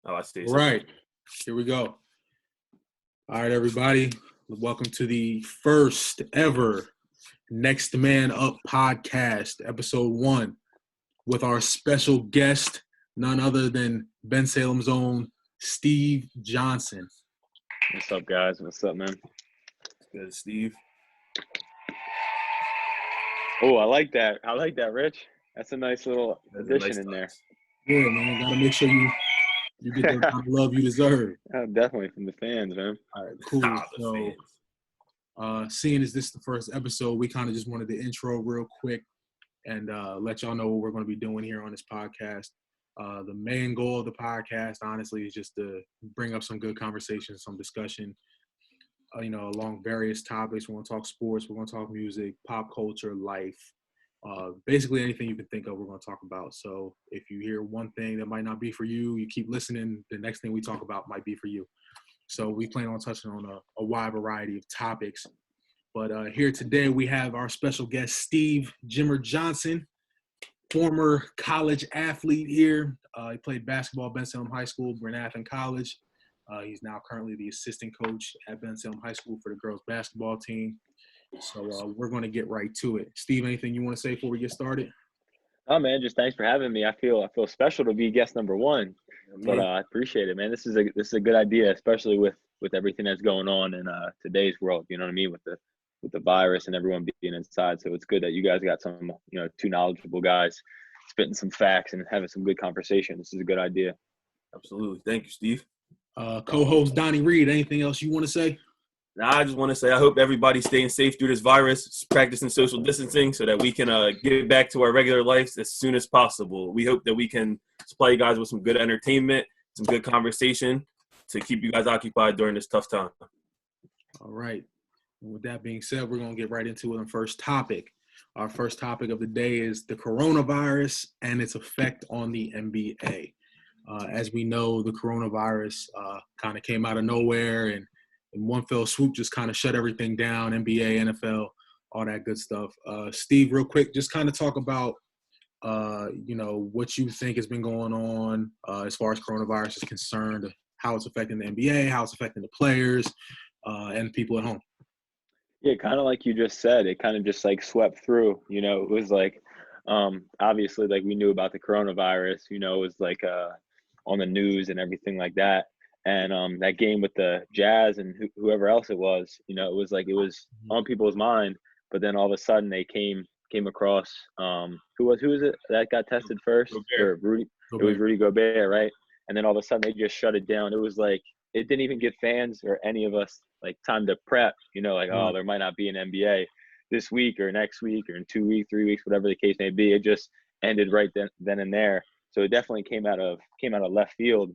Oh, I see. All right, here we go. All right, everybody. Welcome to the first ever Next Man Up podcast, episode 1, with our special guest, none other than Ben Salem's own Steve Johnson. What's up, guys? What's up, man? Good, Steve. Oh, I like that. Rich. That's a nice little addition nice in there. Yeah, man. Gotta make sure you get the love you deserve. Definitely from the fans, man. All right, cool. So, seeing as this is the first episode, we kind of just wanted to intro real quick and let y'all know what we're going to be doing here on this podcast. The main goal of the podcast, honestly, is just to bring up some good conversation, some discussion, along various topics. We're going to talk sports, we're going to talk music, pop culture, life, basically anything you can think of, we're going to talk about. So if you hear one thing that might not be for you, you keep listening, the next thing we talk about might be for you. So we plan on touching on a wide variety of topics. But here today we have our special guest, Steve Jimmer Johnson, former college athlete here. He played basketball at Ben Salem High School, Bryn Athyn College. He's now currently the assistant coach at Ben Salem High School for the girls basketball team. So we're going to get right to it. Steve, anything you want to say before we get started? Oh, man, just thanks for having me. I feel special to be guest number 1, but I appreciate it, man. This is a good idea, especially with everything that's going on in today's world. You know what I mean, with the virus and everyone being inside. So it's good that you guys got some, two knowledgeable guys spitting some facts and having some good conversation. This is a good idea. Absolutely. Thank you, Steve. Co-host D.Reed, anything else you want to say? I just want to say I hope everybody's staying safe through this virus, practicing social distancing so that we can get back to our regular lives as soon as possible. We hope that we can supply you guys with some good entertainment, some good conversation to keep you guys occupied during this tough time. All right. And with that being said, we're going to get right into it on first topic. Our first topic of the day is the coronavirus and its effect on the NBA. As we know, the coronavirus kind of came out of nowhere and in one fell swoop just kind of shut everything down, NBA, NFL, all that good stuff. Steve, real quick, just kind of talk about, what you think has been going on as far as coronavirus is concerned, how it's affecting the NBA, how it's affecting the players and people at home. Yeah, kind of like you just said, it kind of just like swept through. It was like, obviously, like we knew about the coronavirus, it was like on the news and everything like that. And that game with the Jazz and whoever else it was, it was like it was on people's mind. But then all of a sudden they came across who was it that got tested first? Or Rudy. Gobert. It was Rudy Gobert, right? And then all of a sudden they just shut it down. It was like it didn't even give fans or any of us like time to prep. Oh, there might not be an NBA this week or next week or in 2 weeks, 3 weeks, whatever the case may be. It just ended right then and there. So it definitely came out of left field.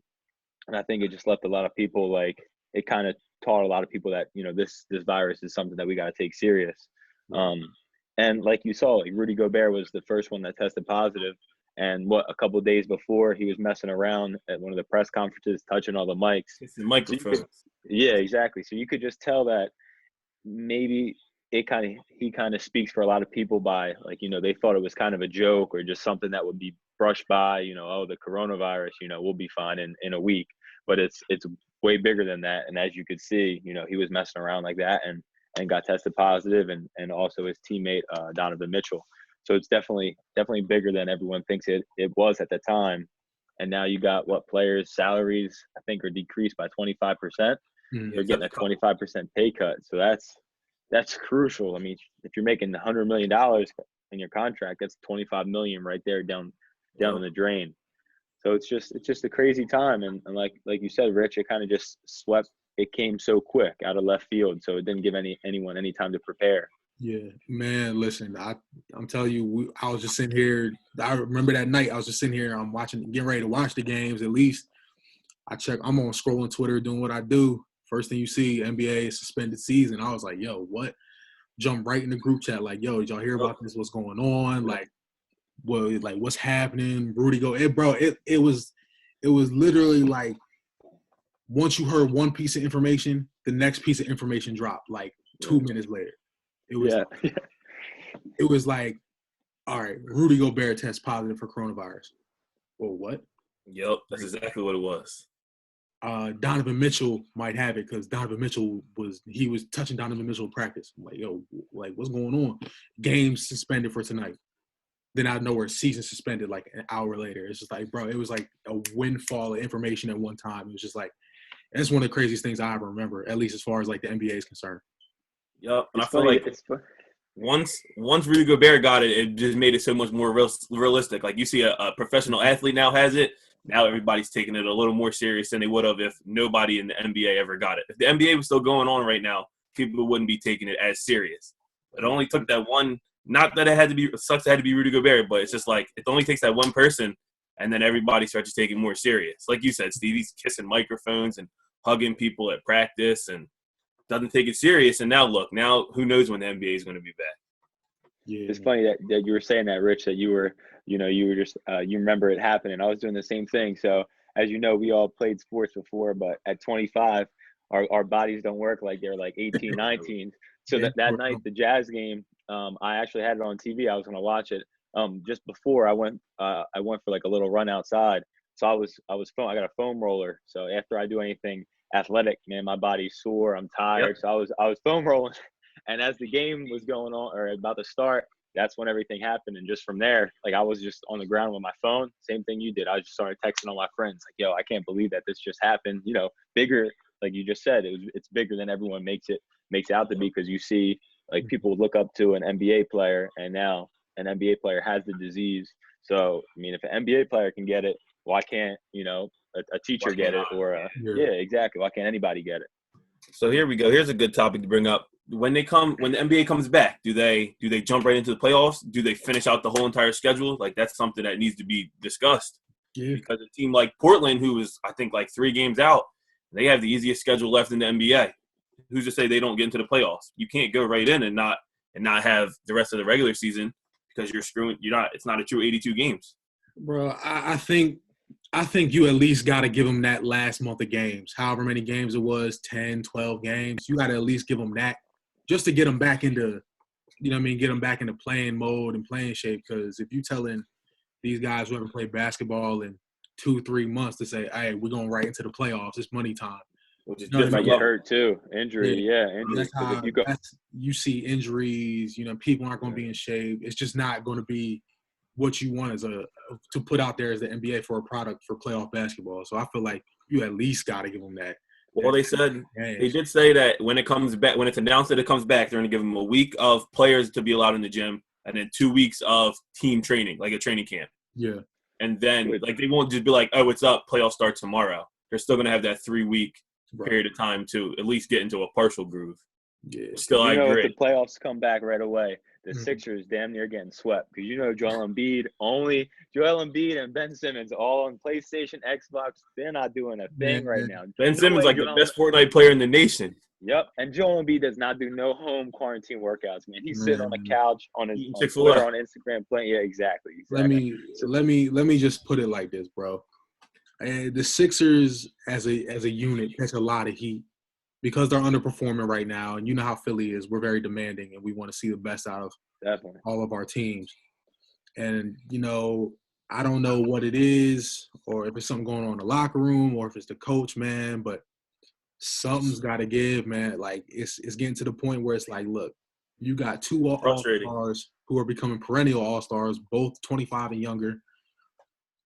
And I think it just left a lot of people like it kind of taught a lot of people that, this virus is something that we got to take serious. And like you saw, like Rudy Gobert was the first one that tested positive. And a couple of days before he was messing around at one of the press conferences, touching all the mics. It's the microphones. Yeah, exactly. So you could just tell that maybe he kind of speaks for a lot of people by like, they thought it was kind of a joke or just something that would be brushed by, oh, the coronavirus, we'll be fine in a week. But it's way bigger than that. And as you could see, he was messing around like that and got tested positive and also his teammate, Donovan Mitchell. So it's definitely bigger than everyone thinks it was at the time. And now you got players' salaries, I think, are decreased by 25%. They're getting a 25% pay cut. So that's crucial. I mean, if you're making $100 million in your contract, that's $25 million right there down in the drain. So it's just a crazy time. And like you said, Rich, it kind of just swept. It came so quick out of left field. So it didn't give anyone any time to prepare. Yeah, man, listen, I'm telling you, I was just sitting here. I remember that night I was just sitting here. I'm getting ready to watch the games. At least I'm on scrolling Twitter, doing what I do. First thing you see, NBA suspended season. I was like, yo, what? Jump right in the group chat, like, yo, did y'all hear about this? What's going on? Like, what's happening? Rudy it was literally like once you heard one piece of information, the next piece of information dropped like 2 minutes later. It was like, all right, Rudy Gobert tests positive for coronavirus. Well, what? Yep, that's exactly what it was. Donovan Mitchell might have it because Donovan Mitchell was touching Donovan Mitchell in practice. I'm like, yo, like what's going on? Game suspended for tonight. Then out of nowhere, season suspended like an hour later. It's just like, bro, it was like a windfall of information at one time. It was just like, that's one of the craziest things I ever remember, at least as far as like the NBA is concerned. Yep, and I feel like once Rudy Gobert got it, it just made it so much more realistic. Like you see a professional athlete now has it. Now everybody's taking it a little more serious than they would have if nobody in the NBA ever got it. If the NBA was still going on right now, people wouldn't be taking it as serious. It only took that one. Not that it sucks it had to be Rudy Gobert, but it's just like it only takes that one person, and then everybody starts to take it more serious. Like you said, Stevie's kissing microphones and hugging people at practice and doesn't take it serious. And now look, who knows when the NBA is going to be back. Yeah. It's funny that you were saying that, Rich, that you were just you remember it happening. I was doing the same thing. So as you know, we all played sports before, but at 25, our bodies don't work like they're like 18, 19. So that night, the Jazz game, I actually had it on TV. I was going to watch it. Just before I went for like a little run outside. So I got a foam roller. So after I do anything athletic, man, my body's sore. I'm tired. Yep. So I was foam rolling. And as the game was going on or about to start, that's when everything happened. And just from there, like I was just on the ground with my phone. Same thing you did. I just started texting all my friends like, yo, I can't believe that this just happened. You know, bigger, like you just said, it's bigger than everyone makes it out to be, because you see like people look up to an NBA player, and now an NBA player has the disease. So, I mean, if an NBA player can get it, why can't, a teacher get it? Or yeah, exactly. Why can't anybody get it? So here we go. Here's a good topic to bring up. When the NBA comes back, do they jump right into the playoffs? Do they finish out the whole entire schedule? Like that's something that needs to be discussed. Yeah. Because a team like Portland, who is I think like 3 games out, they have the easiest schedule left in the NBA. Who's to say they don't get into the playoffs? You can't go right in and not have the rest of the regular season because you're screwing. It's not a true 82 games. Bro, I think you at least got to give them that last month of games, however many games it was, 10, 12 games. You got to at least give them that just to get them back into, get them back into playing mode and playing shape. Because if you're telling these guys who haven't played basketball in 2-3 months to say, hey, we're going right into the playoffs, it's money time. Which is just might get hurt too. Injury, injury. You see injuries, people aren't going to be in shape. It's just not going to be what you want to put out there as the NBA for a product for playoff basketball. So I feel like you at least got to give them that. Well, they did say that when it comes back, when it's announced that it comes back, they're going to give them a week of players to be allowed in the gym and then 2 weeks of team training, like a training camp. Yeah. And then like they won't just be like, oh, it's up, playoffs start tomorrow. They're still going to have that 3-week period of time to at least get into a partial groove. Yeah. Still, I agree. If the playoffs come back right away, the Sixers damn near getting swept because Joel Embiid and Ben Simmons all on PlayStation, Xbox. They're not doing a thing right now. Ben Simmons like the best Fortnite player in the nation. Yep, and Joel Embiid does not do no home quarantine workouts, man. He's sitting on the couch on Twitter, on Instagram playing. Yeah, exactly. Let me just put it like this, bro. And the Sixers as a unit catch a lot of heat because they're underperforming right now. And you know how Philly is. We're very demanding, and we want to see the best out of all of our teams. And, I don't know what it is or if it's something going on in the locker room or if it's the coach, man, but something's got to give, man. Like, it's getting to the point where it's like, look, you got 2 all-stars who are becoming perennial all-stars, both 25 and younger.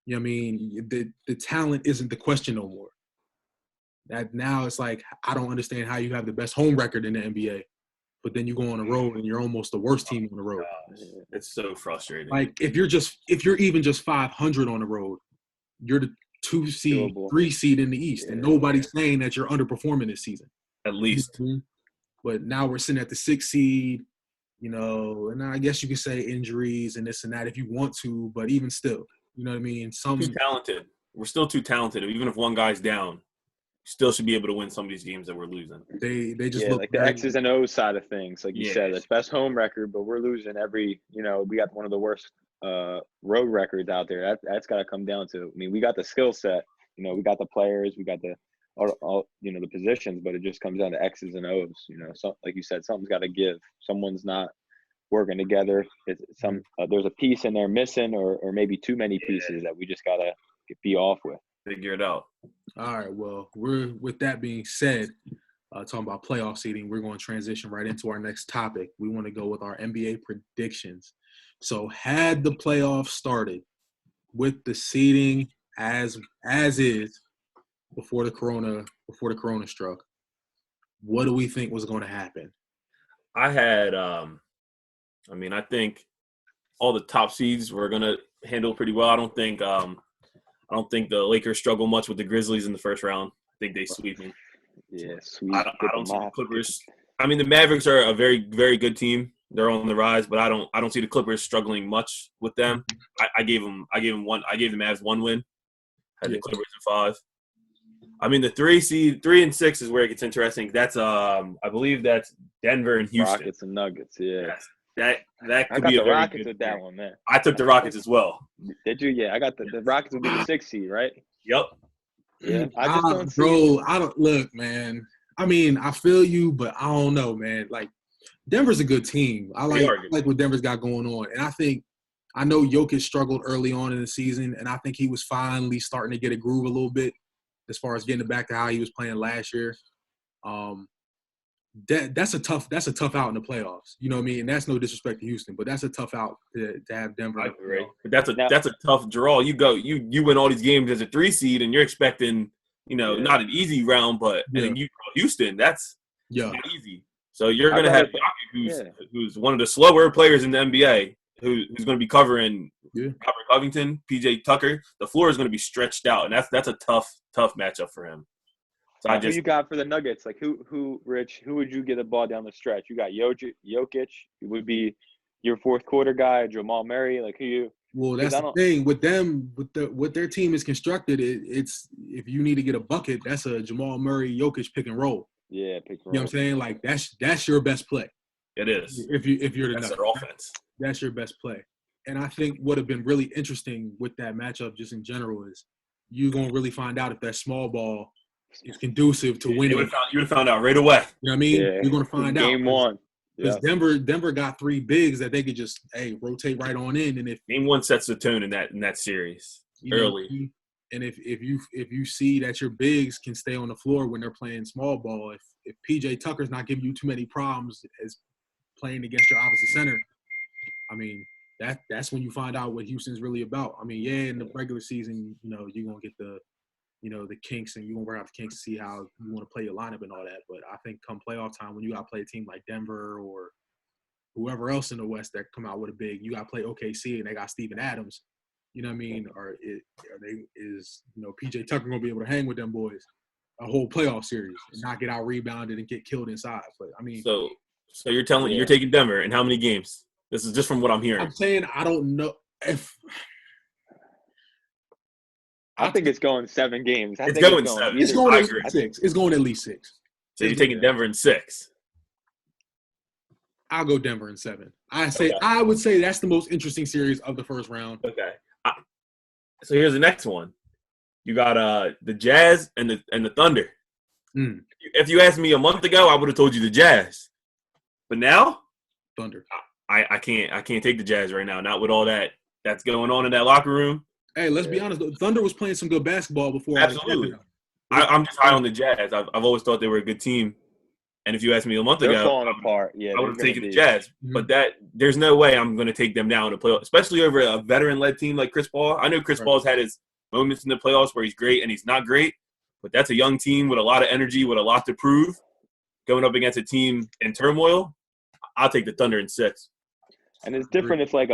You know what I mean? The talent isn't the question no more. That now it's like, I don't understand how you have the best home record in the NBA, but then you go on the road and you're almost the worst team on the road. It's so frustrating. Like if you're even just 500 on the road, you're the 2 seed, 3 seed in the East, and nobody's saying that you're underperforming this season. At least. But now we're sitting at the 6th seed, and I guess you could say injuries and this and that if you want to, but even still. You know what I mean? Too talented. We're still too talented. Even if one guy's down, still should be able to win some of these games that we're losing. They just look like the X's and O's side of things. Like you said, it's best home record, but we're losing every. We got one of the worst road records out there. That's got to come down to. I mean, we got the skill set. We got the players. We got the all the positions, but it just comes down to X's and O's. So like you said, something's got to give. Someone's not working together. There's a piece in there missing, or maybe too many pieces that we just gotta be off with. Figure it out. All right. Well, with that being said, talking about playoff seeding, we're going to transition right into our next topic. We want to go with our NBA predictions. So, had the playoffs started with the seeding as is before the corona struck, what do we think was going to happen? I think all the top seeds were gonna handle pretty well. I don't think the Lakers struggle much with the Grizzlies in the first round. I think they sweep them. Yeah, sweet. I don't see the Clippers. I mean, the Mavericks are a very, very good team. They're on the rise, but I don't see the Clippers struggling much with them. I gave the Mavs 1 win. Had the Clippers in 5. I mean, the 3 and 6 is where it gets interesting. That's I believe that's Denver and Houston. Rockets and Nuggets. Yeah. Yes. That could I be got a the very Rockets good with that game. one, man. I took the Rockets as well. Did you? Yeah, I got the Rockets would be the 6th seed, right? Yep. Yeah. I just don't see. Bro, I don't look, man. I mean, I feel you, but I don't know, man. Like, Denver's a good team. I like what Denver's got going on, and I know Jokic struggled early on in the season, and I think he was finally starting to get a groove a little bit as far as getting it back to how he was playing last year. That's a tough out in the playoffs. You know what I mean? And that's no disrespect to Houston, but that's a tough out to have Denver. I agree. But that's a tough draw. You win all these games as a 3 seed, and you're expecting, not an easy round, but and then you draw Houston. That's not easy. So you're going to have Jokic, who's one of the slower players in the NBA, who's going to be covering Robert Covington, PJ Tucker. The floor is going to be stretched out, and that's a tough matchup for him. So who you got for the Nuggets? Like who, Rich? Who would you get the ball down the stretch? You got Jokic. It would be your fourth quarter guy, Jamal Murray. Like who you? Well, that's the thing with them. With their team is constructed. It's if you need to get a bucket, that's a Jamal Murray Jokic pick and roll. Yeah, pick and roll. You know what I'm saying? Like that's your best play. It is. If you're the Nuggets. Their offense. That's your best play. And I think what have been really interesting with that matchup, just in general, is you're gonna really find out if that small ball is conducive to winning. You would have found out right away. You know what I mean? Yeah. You're gonna find out. Game 1. Because Denver got 3 bigs that they could just rotate right on in, and if Game 1 sets the tone in that series early. And if you see that your bigs can stay on the floor when they're playing small ball, if PJ Tucker's not giving you too many problems as playing against your opposite center, I mean that's when you find out what Houston's really about. I mean, in the regular season, you're gonna get the kinks, and you're gonna work out the kinks to see how you want to play your lineup and all that. But I think come playoff time, when you got to play a team like Denver or whoever else in the West that come out with a big, you got to play OKC and they got Steven Adams. You know what I mean? Is PJ Tucker gonna be able to hang with them boys a whole playoff series and not get out rebounded and get killed inside? But I mean, so you're telling you're taking Denver in how many games? This is just from what I'm hearing. I'm saying I don't know if. I think it's going 7 games. It's going 7. It's going at least 6. It's going at least 6. So you're taking Denver in 6. I'll go Denver in 7. I would say that's the most interesting series of the first round. Okay. So here's the next one. You got the Jazz and the Thunder. If you asked me a month ago, I would have told you the Jazz. But now, Thunder. I can't take the Jazz right now. Not with all that's going on in that locker room. Hey, let's be honest. Thunder was playing some good basketball before. Absolutely. I'm just high on the Jazz. I've always thought they were a good team. And if you asked me a month ago, falling apart. Yeah, I would have taken the Jazz. But there's no way I'm going to take them down to playoffs, especially over a veteran-led team like Chris Paul. I know Chris Paul's had his moments in the playoffs where he's great and he's not great, but that's a young team with a lot of energy, with a lot to prove. Going up against a team in turmoil, I'll take the Thunder in 6. And it's different if like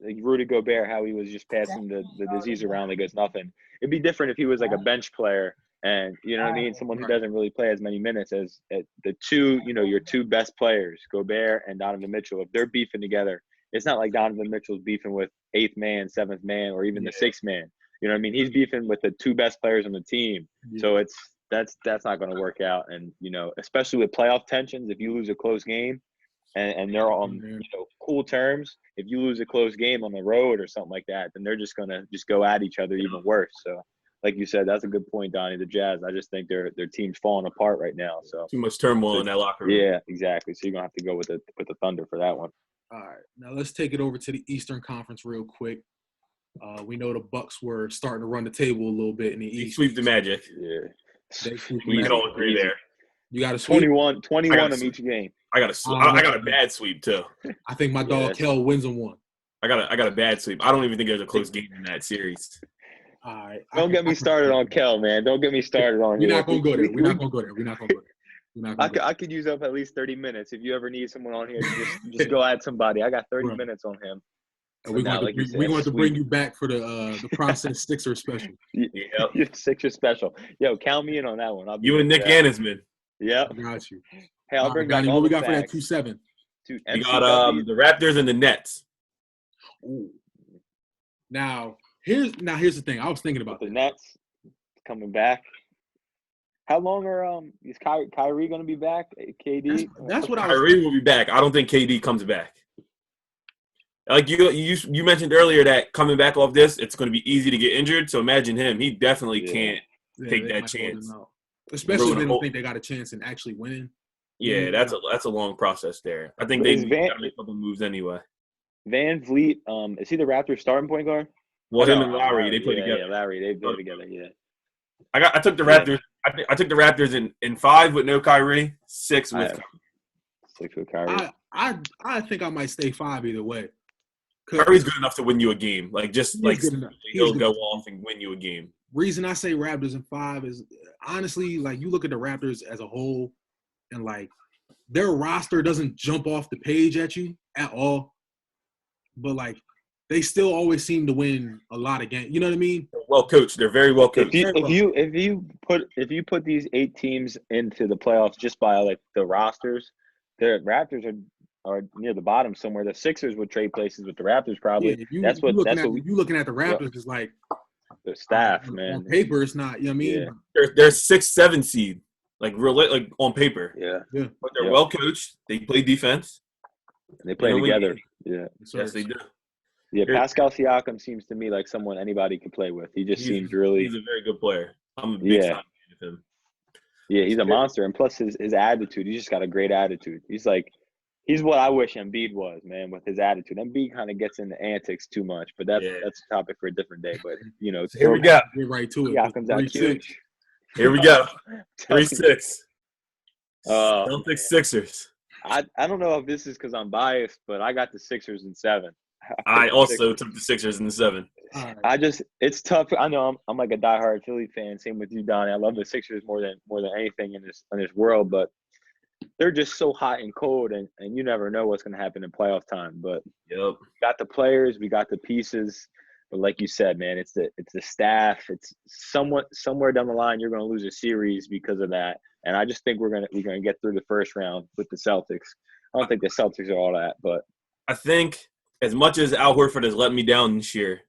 Rudy Gobert, how he was just passing the disease around like it's nothing. It'd be different if he was like a bench player and, you know what I mean, someone who doesn't really play as many minutes as the two, your 2 best players, Gobert and Donovan Mitchell. If they're beefing together, it's not like Donovan Mitchell's beefing with 8th man, 7th man, or even the 6th man. You know what I mean? He's beefing with the 2 best players on the team. Yeah. So that's not going to work out. And, especially with playoff tensions, if you lose a close game, and they're on cool terms. If you lose a close game on the road or something like that, then they're just gonna go at each other even worse. So, like you said, that's a good point, Donnie. The Jazz, I just think their team's falling apart right now. So too much turmoil in that locker room. Yeah, exactly. So you're gonna have to go with the Thunder for that one. All right, now let's take it over to the Eastern Conference real quick. We know the Bucks were starting to run the table a little bit in the He East. sweep the Magic. Yeah. They sweep the We can Magic. all agree there. You got to sweep. 21 of each game. I got a bad sweep too. I think my dog Kel wins on one. I got a bad sweep. I don't even think there's a close game in that series. All right. Don't get me started on Kel, man. Don't get me started on We're him. not gonna go there. We're not gonna go there. I could use up at least 30 minutes. If you ever need someone on here, just go at somebody. I got 30 minutes on him. And we're going to bring you back for the process Sixer special. Yeah, Sixer special. Yo, count me in on that one. You and Nick Annisman. Yeah, I got you. Hey, I'll bring back all what we the got facts. for that 2-7. We got the Raptors and the Nets. Ooh. Now here's the thing. I was thinking about the Nets coming back. How long is Kyrie going to be back? KD. That's what I was. Kyrie will be back. I don't think KD comes back. Like you mentioned earlier that coming back off this, it's going to be easy to get injured. So imagine him. He definitely can't take that chance. Especially if they don't think they got a chance in actually winning. Yeah, that's a long process there. I think they got to make a couple moves anyway. Van Vliet, is he the Raptors starting point guard? Well, him and Lowry, they play together. Yeah, Lowry, they play together. Yeah. I took the Raptors. I took the Raptors in 5 with no Kyrie, 6 with Kyrie. 6 with Kyrie. I think I might stay 5 either way. Kyrie's good enough to win you a game. He'll go off and win you a game. Reason I say Raptors in 5 is honestly, like, you look at the Raptors as a whole, and like their roster doesn't jump off the page at you at all, but like they still always seem to win a lot of games. You know what I mean? Well coached. They're very well coached. If you put these 8 teams into the playoffs just by like the rosters, the Raptors are near the bottom somewhere. The Sixers would trade places with the Raptors probably. Yeah, you looking at the Raptors is like the staff, man. On paper, it's not. You know what I mean? Yeah. They're 6-7 seed, like on paper. Yeah. But they're well coached. They play defense. They play together. Yeah. Yes, they do. Yeah, Pascal Siakam seems to me like someone anybody could play with. He's a very good player. I'm a big fan of him. Yeah, he's a monster, and plus his attitude. He's just got a great attitude. He's what I wish Embiid was, man, with his attitude. Embiid kind of gets into antics too much, but that's a topic for a different day. But here we go. Get right to it. Siakam's out huge. Here we go. 3-6. Oh, Celtics Sixers. I don't know if this is because I'm biased, but I got the Sixers in 7. I also took the Sixers in the 7. It's tough. I know I'm like a diehard Philly fan. Same with you, Donnie. I love the Sixers more than anything in this world, but they're just so hot and cold, and you never know what's going to happen in playoff time. But we got the players, we got the pieces, but like you said, man, it's the staff. It's somewhere down the line you're going to lose a series because of that. And I just think we're gonna get through the first round with the Celtics. I don't think the Celtics are all that, but I think as much as Al Horford has let me down this year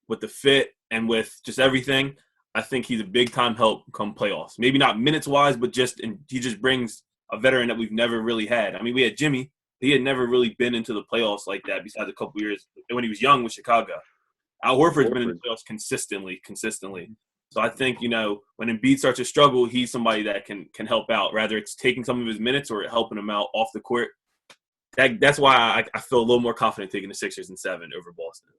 with the fit and with just everything, I think he's a big-time help come playoffs. Maybe not minutes-wise, but he just brings a veteran that we've never really had. I mean, we had Jimmy. He had never really been into the playoffs like that besides a couple years when he was young with Chicago. Al Horford's been in the playoffs consistently. So I think, when Embiid starts to struggle, he's somebody that can help out. Rather it's taking some of his minutes or helping him out off the court. That's why I feel a little more confident taking the Sixers in 7 over Boston.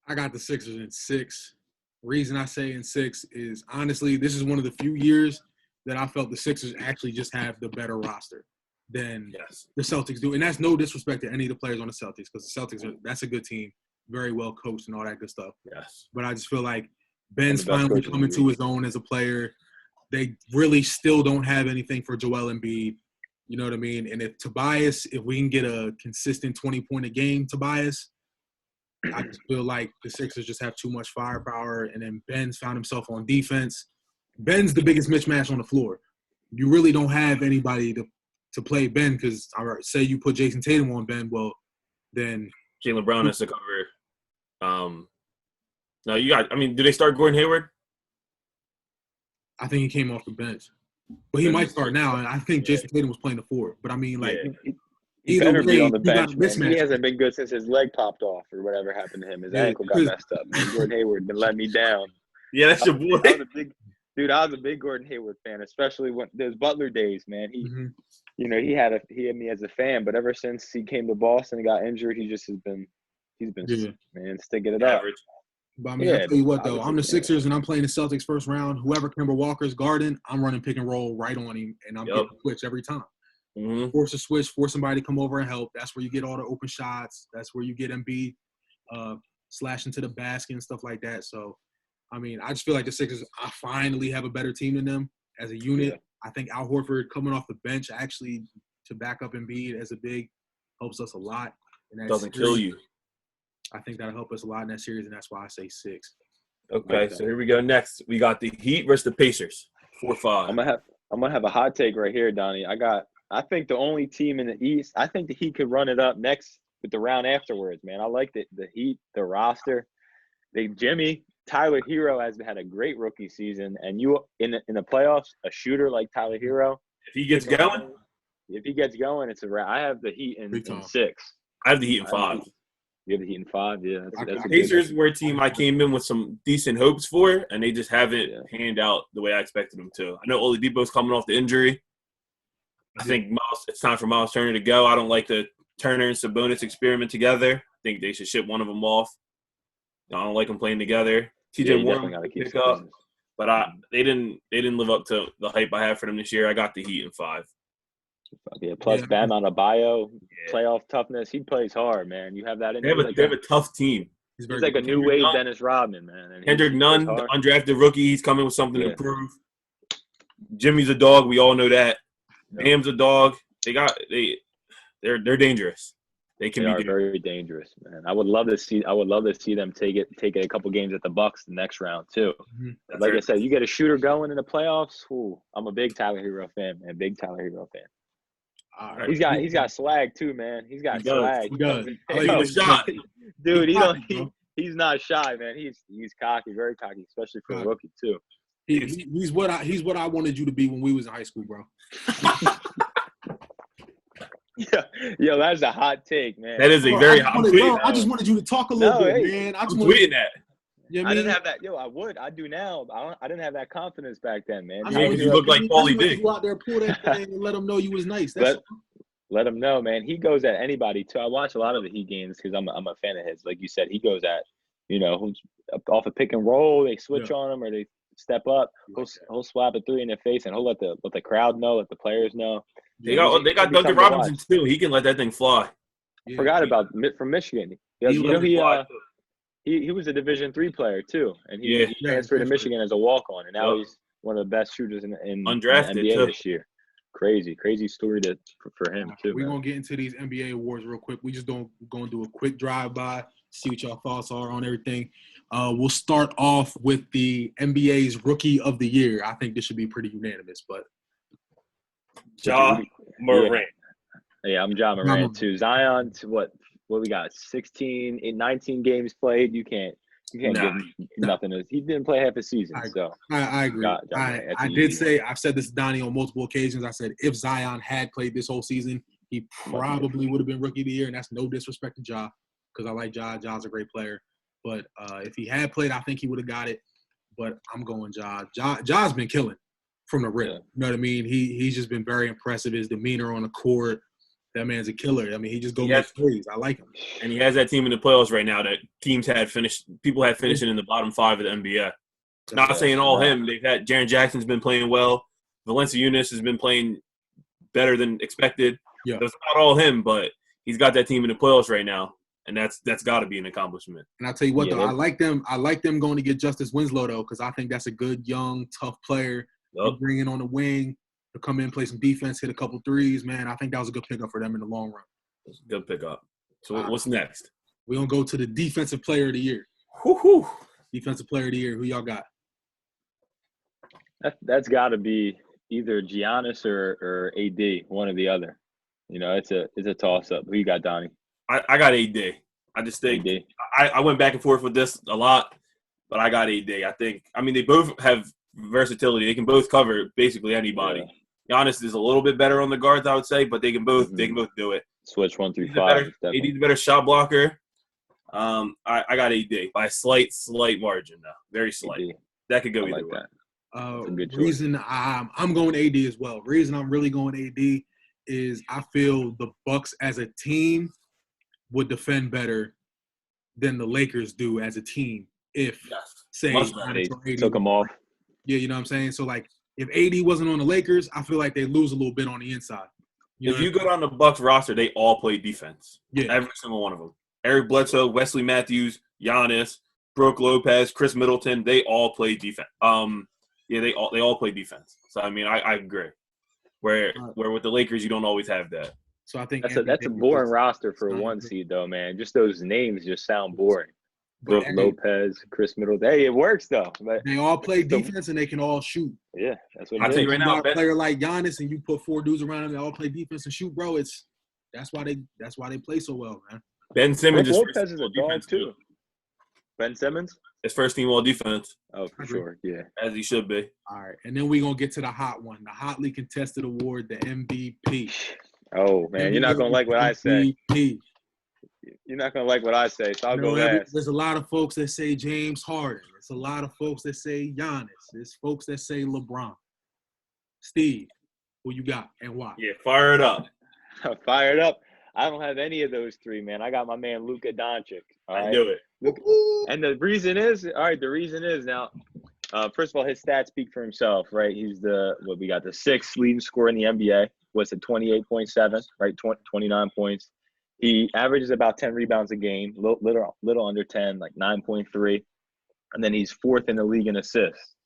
I got the Sixers in 6. Reason I say in 6 is, honestly, this is one of the few years that I felt the Sixers actually just have the better roster than the Celtics do. And that's no disrespect to any of the players on the Celtics, because the Celtics that's a good team, very well coached and all that good stuff. Yes. But I just feel like Ben's finally coming to his own as a player. They really still don't have anything for Joel Embiid. You know what I mean? And if we can get a consistent 20-point-a-game Tobias, I just feel like the Sixers just have too much firepower. And then Ben's found himself on defense. Ben's the biggest mismatch on the floor. You really don't have anybody to play Ben, because say you put Jason Tatum on Ben, well, then Jaylen Brown has to cover. No, do they start Gordon Hayward? I think he came off the bench. But he might start now, and I think Jason Tatum was playing the 4. But I mean, like, he better be on the bench, man. He hasn't been good since his leg popped off or whatever happened to him. His ankle got messed up. Man. Gordon Hayward been letting me down. Yeah, that's your boy. I was a big Gordon Hayward fan, especially when those Butler days, man. He had me as a fan, but ever since he came to Boston and got injured, he just has been He's been Yeah. man sticking it up. Average. But I mean, Yeah, I'll tell you what, though. obviously, I'm the yeah. Sixers, and I'm playing the Celtics first round. Whoever Kemba Walker's guarding, I'm running pick and roll right on him, and I'm Yep. getting switch every time. Mm-hmm. Force a switch, force somebody to come over and help. That's where you get all the open shots. That's where you get Embiid slashing to the basket and stuff like that. So, I mean, I just feel like the Sixers, I finally have a better team than them as a unit. Yeah. I think Al Horford coming off the bench actually to back up Embiid as a big helps us a lot. In that Doesn't series. kill you. I think that'll help us a lot in that series, and that's why I say 6. Okay, so here we go. Next, we got the Heat versus the Pacers. 4-5. I'm gonna have a hot take right here, Donnie. I think the only team in the East. I think the Heat could run it up next with the round afterwards, man. I like the Heat, the roster. Tyler Hero has had a great rookie season, and you in the playoffs, a shooter like Tyler Hero. If he gets going, it's a wrap. I have the Heat in 6. I have the Heat in 5. You have the Heat in 5, yeah. That's a Pacers good, were a team I came in with some decent hopes for, and they just haven't panned out the way I expected them to. I know Oladipo's coming off the injury. I think it's time for Miles Turner to go. I don't like the Turner and Sabonis experiment together. I think they should ship one of them off. I don't like them playing together. TJ Warren got to pick up, but they didn't live up to the hype I had for them this year. I got the Heat in 5. Yeah, plus Bam Adebayo, playoff toughness. He plays hard, man. You have that in there. They have a tough team. He's like a new wave Dennis Rodman, man. And Kendrick Nunn, the undrafted rookie, he's coming with something to prove. Jimmy's a dog. We all know that. Bam's a dog. They're dangerous. They are very dangerous, man. I would love to see them take it a couple games at the Bucks the next round too. Mm-hmm. Like I said, you get a shooter going in the playoffs. Ooh, I'm a big Tyler Hero fan, man. Big Tyler Hero fan. Right. He's got swag too, man. He's got swag. He does. Dude, he's not shy, man. He's cocky, very cocky, especially for a rookie too. He's what I wanted you to be when we was in high school, bro. Yo, that's a hot take, man. That is a very hot take. I just wanted you to talk a little bit, man. I'm tweeting that. You know I didn't have that. Yo, I would. I do now. I didn't have that confidence back then, man. You look like Paulie D. You out there, pull that thing, and let them know you was nice. Let him know, man. He goes at anity too. I watch a lot of the Heat games because I'm a fan of his. Like you said, he goes at who's off a pick and roll. They switch on him or they step up. He'll slap a 3 in their face and he'll let the crowd know, let the players know. They got Duncan Robinson too. He can let that thing fly. I forgot about from Michigan. He was a Division III player too, and he transferred to Michigan as a walk-on, and now he's one of the best shooters in undrafted the NBA too. this year. Crazy story for him too. We're gonna get into these NBA awards real quick. We just gonna do a quick drive-by, see what y'all thoughts are on everything. We'll start off with the NBA's Rookie of the Year. I think this should be pretty unanimous, but Ja Morant. Yeah, I'm Ja Morant too. Zion to what we got? 19 games played. You can't give him nothing. He didn't play half a season. I agree. I've said this to Donnie on multiple occasions. I said if Zion had played this whole season, he probably would have been Rookie of the Year, and that's no disrespect to Ja, because I like Ja. Ja's a great player. But if he had played, I think he would have got it. But I'm going Ja. Ja's been killing from the rip. You know what I mean? He's just been very impressive. His demeanor on the court. That man's a killer. I mean, he just goes make plays. I like him. And he has that team in the playoffs right now that people had finishing in the bottom 5 of the NBA. Not saying all him. They've had Jaren Jackson's been playing well. Valanciunas has been playing better than expected. Yeah. That's not all him, but he's got that team in the playoffs right now, and that's got to be an accomplishment. And I'll tell you what, though, I like them going to get Justice Winslow, though, because I think that's a good, young, tough player. Yep. Bring in on the wing. To come in, play some defense, hit a couple threes, man. I think that was a good pickup for them in the long run. That's a good pickup. So what's next? We're going to go to the Defensive Player of the Year. Woo-hoo. Defensive Player of the Year. Who y'all got? That's got to be either Giannis or AD, one or the other. It's a toss-up. Who you got, Donnie? I got AD. I just think I went back and forth with this a lot, but I got AD. They both have versatility. They can both cover basically anybody. Yeah. Giannis is a little bit better on the guards, I would say, but they can both do it. Switch 1 through 5. AD's a better shot blocker. I got AD by a slight margin though, very slight. AD. That could go either way. Reason I'm going AD as well. Reason I'm really going AD is I feel the Bucks as a team would defend better than the Lakers do as a team if, say, Much better. They Giannis or AD took him wasn't. off. Yeah, you know what I'm saying? So, like, if AD wasn't on the Lakers, I feel like they lose a little bit on the inside. You know If you what go down the Bucks roster, they all play defense. Yeah. Every single one of them. Eric Bledsoe, Wesley Matthews, Giannis, Brooke Lopez, Chris Middleton, they all play defense. They all play defense. So I mean, I agree. Where with the Lakers, you don't always have that. So I think That's a boring roster for a 1 seed though, man. Just those names just sound boring. But Brooke Lopez, Chris Middleton. Hey, it works though. But they all play defense and they can all shoot. Yeah, that's what I'll tell you right You now, got a player like Giannis and you put 4 dudes around him, they all play defense and shoot, bro. That's why they play so well, man. Ben Simmons Brooke Lopez is a dog too. Ben Simmons? His first team all defense. Oh, for sure, yeah. As he should be. All right, and then we're gonna get to the hot one, the hotly contested award, the MVP. Oh man, you're not gonna like what I say. MVP. You're not gonna like what I say, so I'll go last. There's a lot of folks that say James Harden. There's a lot of folks that say Giannis. There's folks that say LeBron. Steve, who you got and why? Yeah, fire it up. Fired up. I don't have any of those 3, man. I got my man Luka Doncic. I knew it. And the reason is now, first of all, his stats speak for himself, right? He's the 6th leading scorer in the NBA. Was at 28.7, right? 29 points. He averages about 10 rebounds a game, little under 10, like 9.3. And then he's 4th in the league in assists,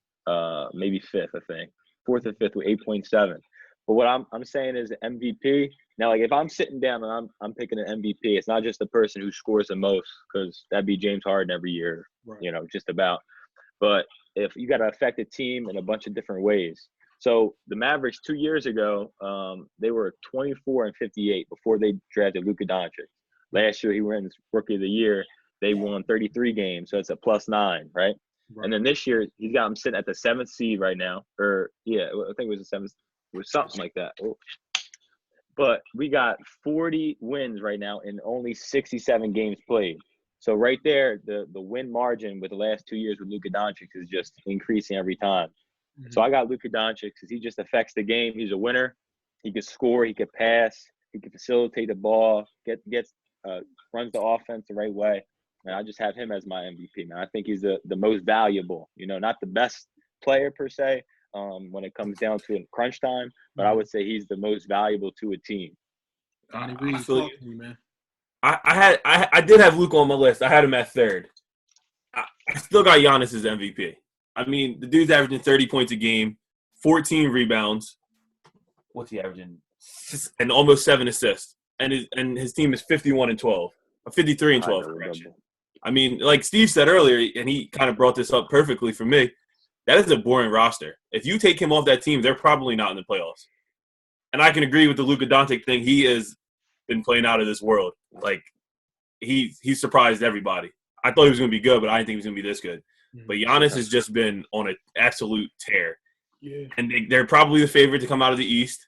maybe 5th, I think. 4th or 5th with 8.7. But what I'm saying is the MVP. Now, like if I'm sitting down and I'm picking an MVP, it's not just the person who scores the most, because that'd be James Harden every year, right. Just about. But if you got to affect a team in a bunch of different ways. So the Mavericks 2 years ago, they were 24-58 before they drafted Luka Doncic. Last year he won Rookie of the Year. They won 33 games, so it's a +9, right? And then this year he's got them sitting at the 7th seed right now, I think it was the 7th. It was something like that. But we got 40 wins right now in only 67 games played. So right there, the win margin with the last 2 years with Luka Doncic is just increasing every time. Mm-hmm. So I got Luka Doncic because he just affects the game. He's a winner. He can score. He can pass. He can facilitate the ball. Runs the offense the right way. And I just have him as my MVP, man. I think he's the most valuable. Not the best player per se when it comes down to crunch time, but I would say he's the most valuable to a team. Donnie Reed, talk to me, man. I did have Luka on my list. I had him at 3rd. I still got Giannis as MVP. I mean, the dude's averaging 30 points a game, 14 rebounds. What's he averaging? And almost 7 assists. And his team is 51-12. 53-12, correction. I mean, like Steve said earlier, and he kind of brought this up perfectly for me, that is a boring roster. If you take him off that team, they're probably not in the playoffs. And I can agree with the Luka Doncic thing. He has been playing out of this world. Like, he surprised everybody. I thought he was going to be good, but I didn't think he was going to be this good. But Giannis has just been on an absolute tear. Yeah. And they're probably the favorite to come out of the East.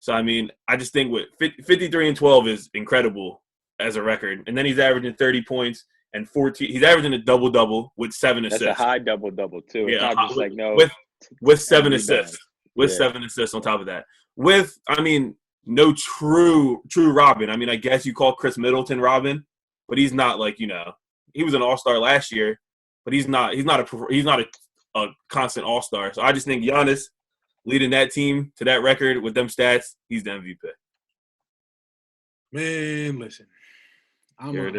So, I mean, I just think 53-12 is incredible as a record. And then he's averaging 30 points and 14. He's averaging a double-double with 7 assists. That's a high double-double, too. It's not just with 7 assists. With 7 assists on top of that. With, I mean, no true Robin. I mean, I guess you call Chris Middleton Robin, but he's not like, he was an all-star last year, but he's not a constant all-star. So I just think Giannis leading that team to that record with them stats, he's the MVP. Man, listen. I'm gonna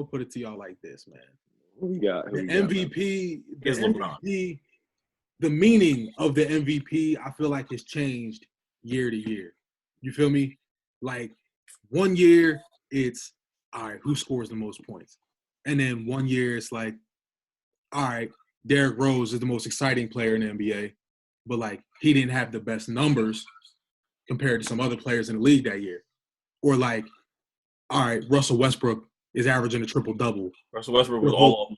put it to y'all like this, man. Who we got? MVP is LeBron. The meaning of the MVP, I feel like, has changed year to year. You feel me? Like, 1 year, it's, all right, who scores the most points? And then 1 year, it's like, all right, Derrick Rose is the most exciting player in the NBA, but, like, he didn't have the best numbers compared to some other players in the league that year. Or, like, all right, Russell Westbrook is averaging a triple-double. Russell Westbrook was all of them.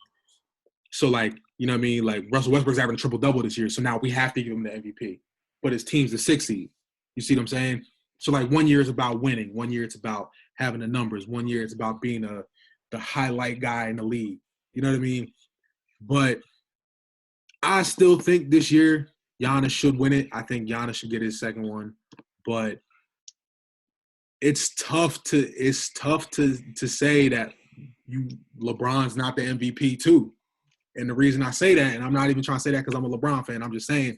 So, like, you know what I mean? Like, Russell Westbrook's averaging a triple-double this year, so now we have to give him the MVP. But his team's the 6th seed. You see what I'm saying? So, like, 1 year is about winning. 1 year it's about having the numbers. 1 year it's about being the highlight guy in the league. You know what I mean? But I still think this year Giannis should win it. I think Giannis should get his second one. But it's tough to say that LeBron's not the MVP too. And the reason I say that, and I'm not even trying to say that because I'm a LeBron fan, I'm just saying,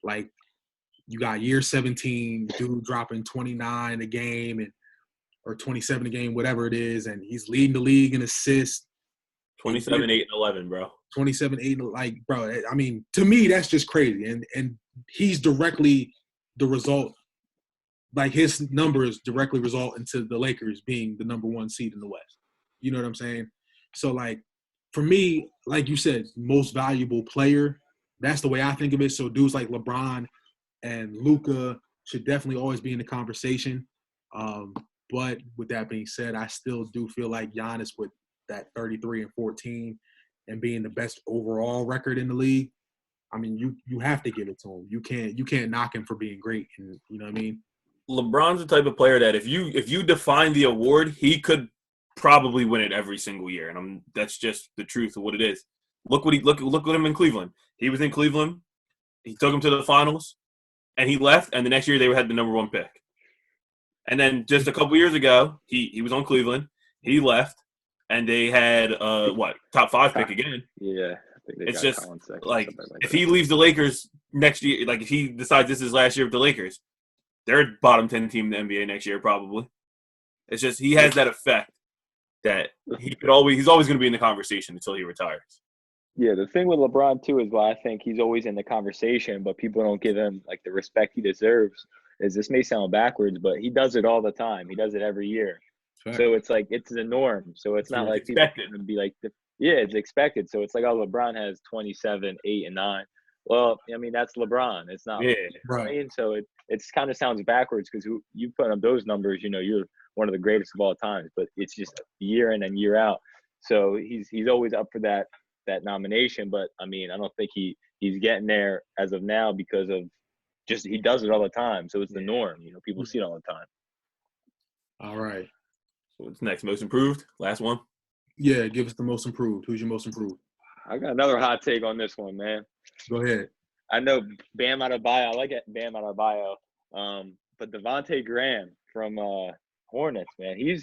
like, you got year 17, dude dropping 29 a game or 27 a game, whatever it is, and he's leading the league in assists. 27, 8, and 11, bro. 27, 8, like, bro, I mean, to me, that's just crazy. And he's directly the result. Like, his numbers directly result into the Lakers being the number 1 seed in the West. You know what I'm saying? So, like, for me, like you said, most valuable player, that's the way I think of it. So dudes like LeBron and Luka should definitely always be in the conversation. But with that being said, I still do feel like Giannis with that 33 and 14 and being the best overall record in the league, I mean, you have to give it to him. You can't knock him for being great. And you know what I mean? LeBron's the type of player that if you define the award, he could probably win it every single year, and that's just the truth of what it is. Look at him in Cleveland. He was in Cleveland. He took him to the finals, and he left. And the next year they had the number 1 pick. And then just a couple years ago, he was on Cleveland. He left, and they had top 5 pick again. Yeah, I think they it's got just Colin second, like if that. he leaves the Lakers next year, like if he decides this is his last year with the Lakers, they're bottom 10 team in the NBA next year probably. It's just he has that effect that he's always going to be in the conversation until he retires. Yeah, the thing with LeBron too is why I think he's always in the conversation, but people don't give him like the respect he deserves. Is this may sound backwards, but he does it all the time. He does it every year. Right. So it's like it's the norm. So it's not like people can be like, yeah, it's expected. So it's like, oh, LeBron has 27, 8, and 9. Well, I mean that's LeBron. It's not. Yeah, right. So it's kind of sounds backwards because you put up those numbers, you know, you're one of the greatest of all times. But it's just year in and year out. So he's always up for that nomination. But I mean, I don't think he's getting there as of now because of just he does it all the time. So it's the norm. You know, people see it all the time. All right. So what's next? Most improved? Last one? Yeah, give us the most improved. Who's your most improved? I got another hot take on this one, man. Go ahead. I know Bam Adebayo. I like it, Bam Adebayo. But Devontae Graham from Hornets, man. He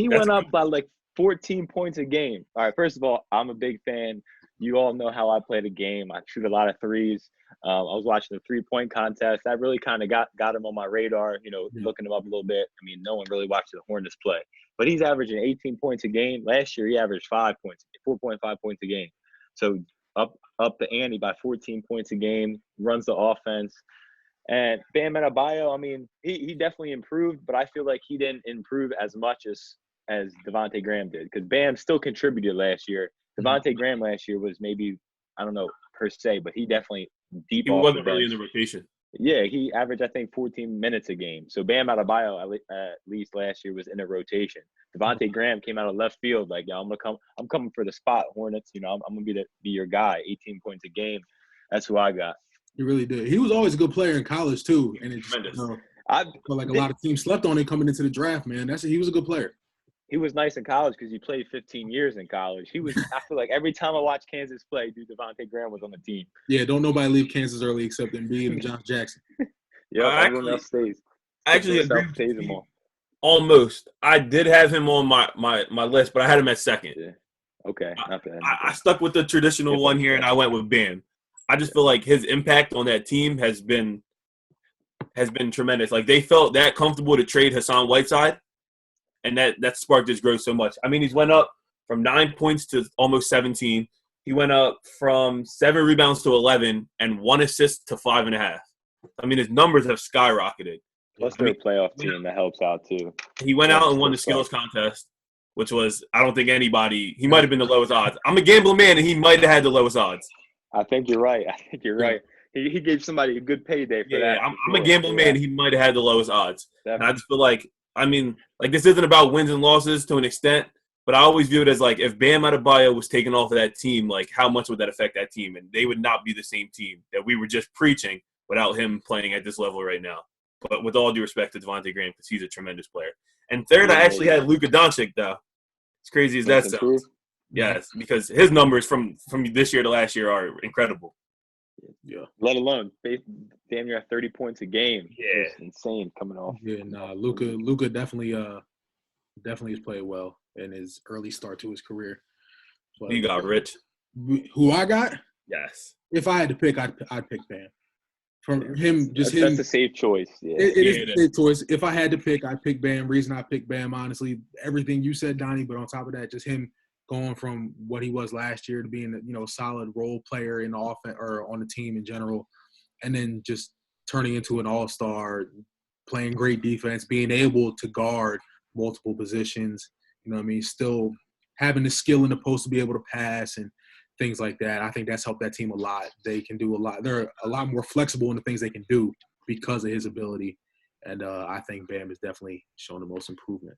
went up by like 14 points a game. All right, first of all, I'm a big fan. You all know how I play the game. I shoot a lot of threes. I was watching the 3-point contest. That really kind of got him on my radar, you know, looking him up a little bit. I mean, no one really watched the Hornets play. But he's averaging 18 points a game. Last year, he averaged 4.5 points a game. So up the ante by 14 points a game, runs the offense. And Bam Adebayo, I mean, he definitely improved, but I feel like he didn't improve as much as Devontae Graham did because Bam still contributed last year. Devontae Graham last year was maybe, I don't know per se, but he definitely deep he off wasn't the bench. really in the rotation. Yeah, he averaged, I think, 14 minutes a game. So Bam Adebayo, at least last year, was in a rotation. Devontae Graham came out of left field like, yo, I'm coming for the spot, Hornets. You know, I'm gonna be your guy. 18 points a game. That's who I got. He really did. He was always a good player in college too, and it's I feel like a lot of teams slept on him coming into the draft. Man, he was a good player. He was nice in college because he played 15 years in college. I feel like every time I watch Kansas play, dude, Devontae Graham was on the team. Yeah, don't nobody leave Kansas early except Embiid and Josh Jackson. Yeah, everyone else stays. I actually agree with you. Almost. I did have him on my list, but I had him at second. Yeah. Okay, not bad. I stuck with the traditional one here, and I went with Bam. I just feel like his impact on that team has been tremendous. Like, they felt that comfortable to trade Hassan Whiteside. And that sparked his growth so much. I mean, he's went up from 9 points to almost 17. He went up from 7 rebounds to 11 and 1 assist to 5.5. I mean, his numbers have skyrocketed. Plus, they're a playoff team that helps out too. He went out and won the skills contest, which was, I don't think anybody – he might have been the lowest odds. I'm a gambling man, and he might have had the lowest odds. I think you're right. He gave somebody a good payday for that. I'm a gambling man. He might have had the lowest odds. Definitely. And I just feel like – I mean, like, this isn't about wins and losses to an extent, but I always view it as, like, if Bam Adebayo was taken off of that team, like, how much would that affect that team? And they would not be the same team that we were just preaching without him playing at this level right now. But with all due respect to Devontae Graham, because he's a tremendous player. And third, I actually had Luka Doncic, though. As crazy as that sounds. Yes, because his numbers from this year to last year are incredible. Yeah. Let alone damn near 30 points a game. Yeah. It's insane coming off. Yeah, nah, Luka definitely has played well in his early start to his career. But You got Rich. who I got? Yes. If I had to pick, I'd pick Bam. From him, just him. That's a safe choice. Yeah. It is a safe choice. If I had to pick, I'd pick Bam. Reason I picked Bam, honestly, everything you said, Donnie. But on top of that, just him going from what he was last year to being a solid role player in the offense or on the team in general, and then just turning into an all-star, playing great defense, being able to guard multiple positions. You know what I mean? Still having the skill in the post to be able to pass and things like that. I think that's helped that team a lot. They can do a lot. They're a lot more flexible in the things they can do because of his ability. And I think Bam has definitely shown the most improvement.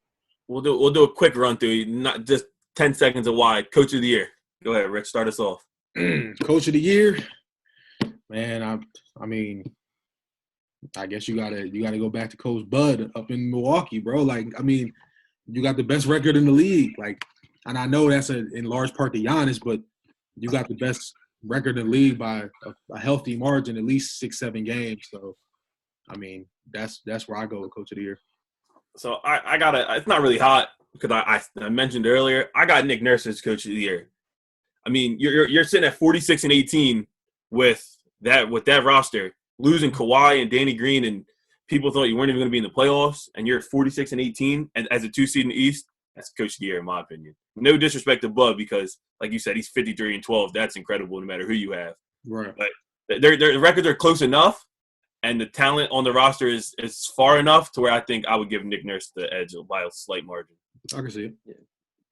We'll do a quick run through, not just 10 seconds of why. Coach of the year. Go ahead, Rich. Start us off. Coach of the year, man. I mean, I guess you gotta go back to Coach Bud up in Milwaukee, bro. Like, I mean, you got the best record in the league. Like, and I know that's in large part to Giannis, but you got the best record in the league by a healthy margin, at least 6-7 games. So, I mean, that's where I go with Coach of the Year. So I got it's not really hot because I mentioned earlier, I got Nick Nurse as Coach of the Year. I mean, you're sitting at 46-18 with that roster, losing Kawhi and Danny Green, and people thought you weren't even going to be in the playoffs, and you're at 46-18, and as a 2 seed in the East, that's Coach of the Year in my opinion. No disrespect to Bud because, like you said, he's 53-12. That's incredible no matter who you have. Right. But their records are close enough, and the talent on the roster is far enough to where I think I would give Nick Nurse the edge by a slight margin. I can see it. Yeah.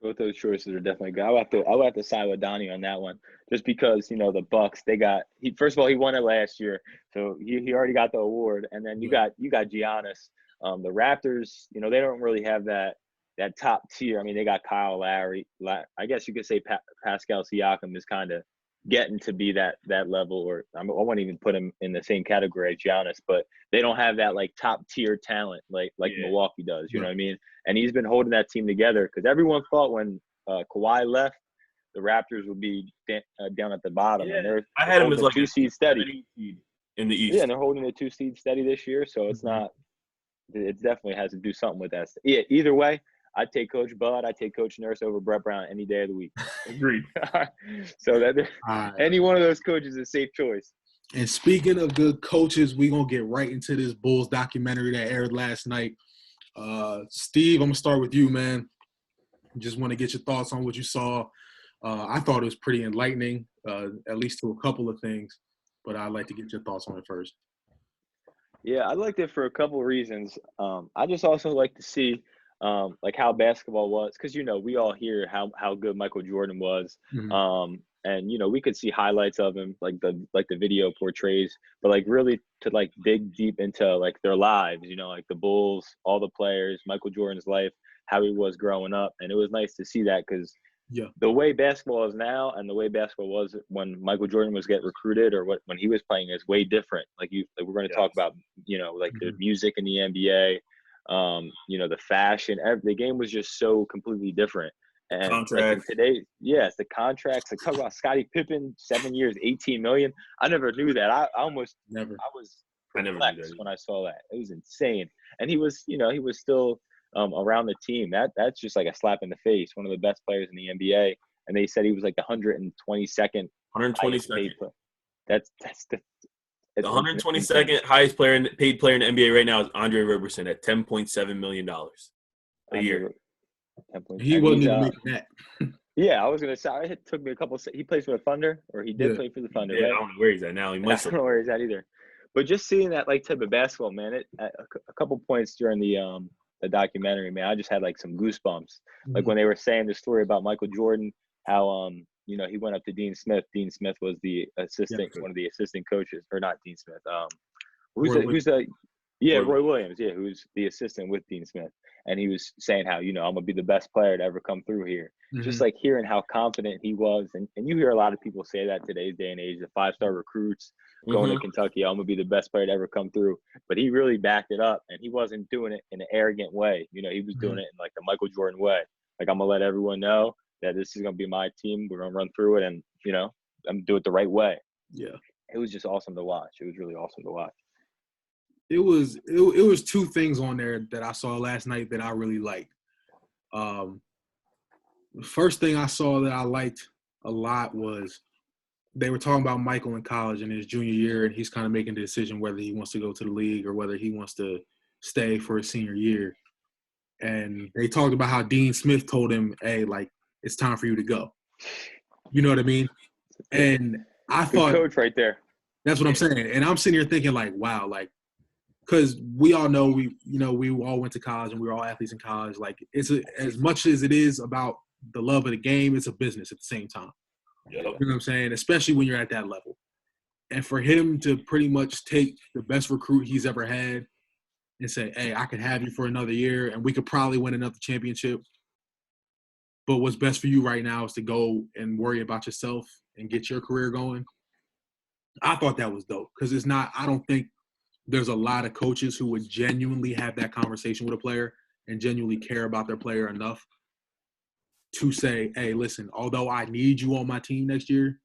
Both those choices are definitely good. I'll have to side with Donnie on that one, just because the Bucks, they got first of all, he won it last year, so he already got the award, and then you got Giannis. The Raptors, they don't really have that top tier. I mean, they got Kyle Lowry. I guess you could say Pascal Siakam is kind of getting to be that level, or I wouldn't even put him in the same category as Giannis, but they don't have that like top tier talent like Milwaukee does. You know what I mean? And he's been holding that team together because everyone thought when Kawhi left, the Raptors would be down at the bottom. Yeah. And they're I had him as like 2 seed steady in the East. Yeah, and they're holding a 2 seed steady this year, so it's not. It definitely has to do something with that. Yeah, either way, I'd take Coach Bud. I'd take Coach Nurse over Brett Brown any day of the week. Agreed. So that any one of those coaches is a safe choice. And speaking of good coaches, we're going to get right into this Bulls documentary that aired last night. Steve, I'm going to start with you, man. Just want to get your thoughts on what you saw. I thought it was pretty enlightening, at least to a couple of things. But I'd like to get your thoughts on it first. Yeah, I liked it for a couple of reasons. I just also like to see like how basketball was, because we all hear how good Michael Jordan was, and we could see highlights of him like the video portrays, but like really to like dig deep into like their lives, like the Bulls, all the players, Michael Jordan's life, how he was growing up, and it was nice to see that because the way basketball is now and the way basketball was when Michael Jordan was getting recruited or when he was playing is way different. Like we're going to talk about like the music in the NBA. The fashion, the game was just so completely different. And like today, yes, the contracts. Like talk about Scottie Pippen, 7 years, $18 million. I never knew that. I almost never. I was perplexed when I saw that. It was insane. And he was, he was still around the team. That's just like a slap in the face. One of the best players in the NBA. And they said he was like the 122nd. 122nd. That's the 122nd highest paid player in the NBA right now is Andre Roberson at $10.7 million a year. He wasn't even making that. Yeah, I was gonna say it took me a couple. He plays for the Thunder, or he did play for the Thunder. Yeah, right? I don't know where he's at now. He might. I don't know where he's at either. But just seeing that like type of basketball, man, a couple points during the documentary, man, I just had like some goosebumps. Like when they were saying the story about Michael Jordan, how he went up to Dean Smith. Dean Smith was the assistant, one of the assistant coaches, or not Dean Smith. Roy Williams, who's the assistant with Dean Smith. And he was saying how, I'm going to be the best player to ever come through here. Just like hearing how confident he was. And you hear a lot of people say that today's day and age, the 5-star recruits going to Kentucky, I'm going to be the best player to ever come through. But he really backed it up. And he wasn't doing it in an arrogant way. He was doing it in like the Michael Jordan way. Like, I'm going to let everyone know that this is going to be my team. We're going to run through it and, I'm going to do it the right way. Yeah. it was just awesome to watch. It was really awesome to watch. It was two things on there that I saw last night that I really liked. The first thing I saw that I liked a lot was they were talking about Michael in college in his junior year, and he's kind of making the decision whether he wants to go to the league or whether he wants to stay for his senior year. And they talked about how Dean Smith told him, hey, like, it's time for you to go. You know what I mean? And I Good thought coach right there. that's what I'm saying. And I'm sitting here thinking, like, wow, like, because we all know we all went to college and we were all athletes in college. Like, as much as it is about the love of the game, it's a business at the same time. Yep. You know what I'm saying? Especially when you're at that level. And for him to pretty much take the best recruit he's ever had and say, hey, I could have you for another year and we could probably win another championship. But what's best for you right now is to go and worry about yourself and get your career going. I thought that was dope because I don't think there's a lot of coaches who would genuinely have that conversation with a player and genuinely care about their player enough to say, hey, listen, although I need you on my team next year,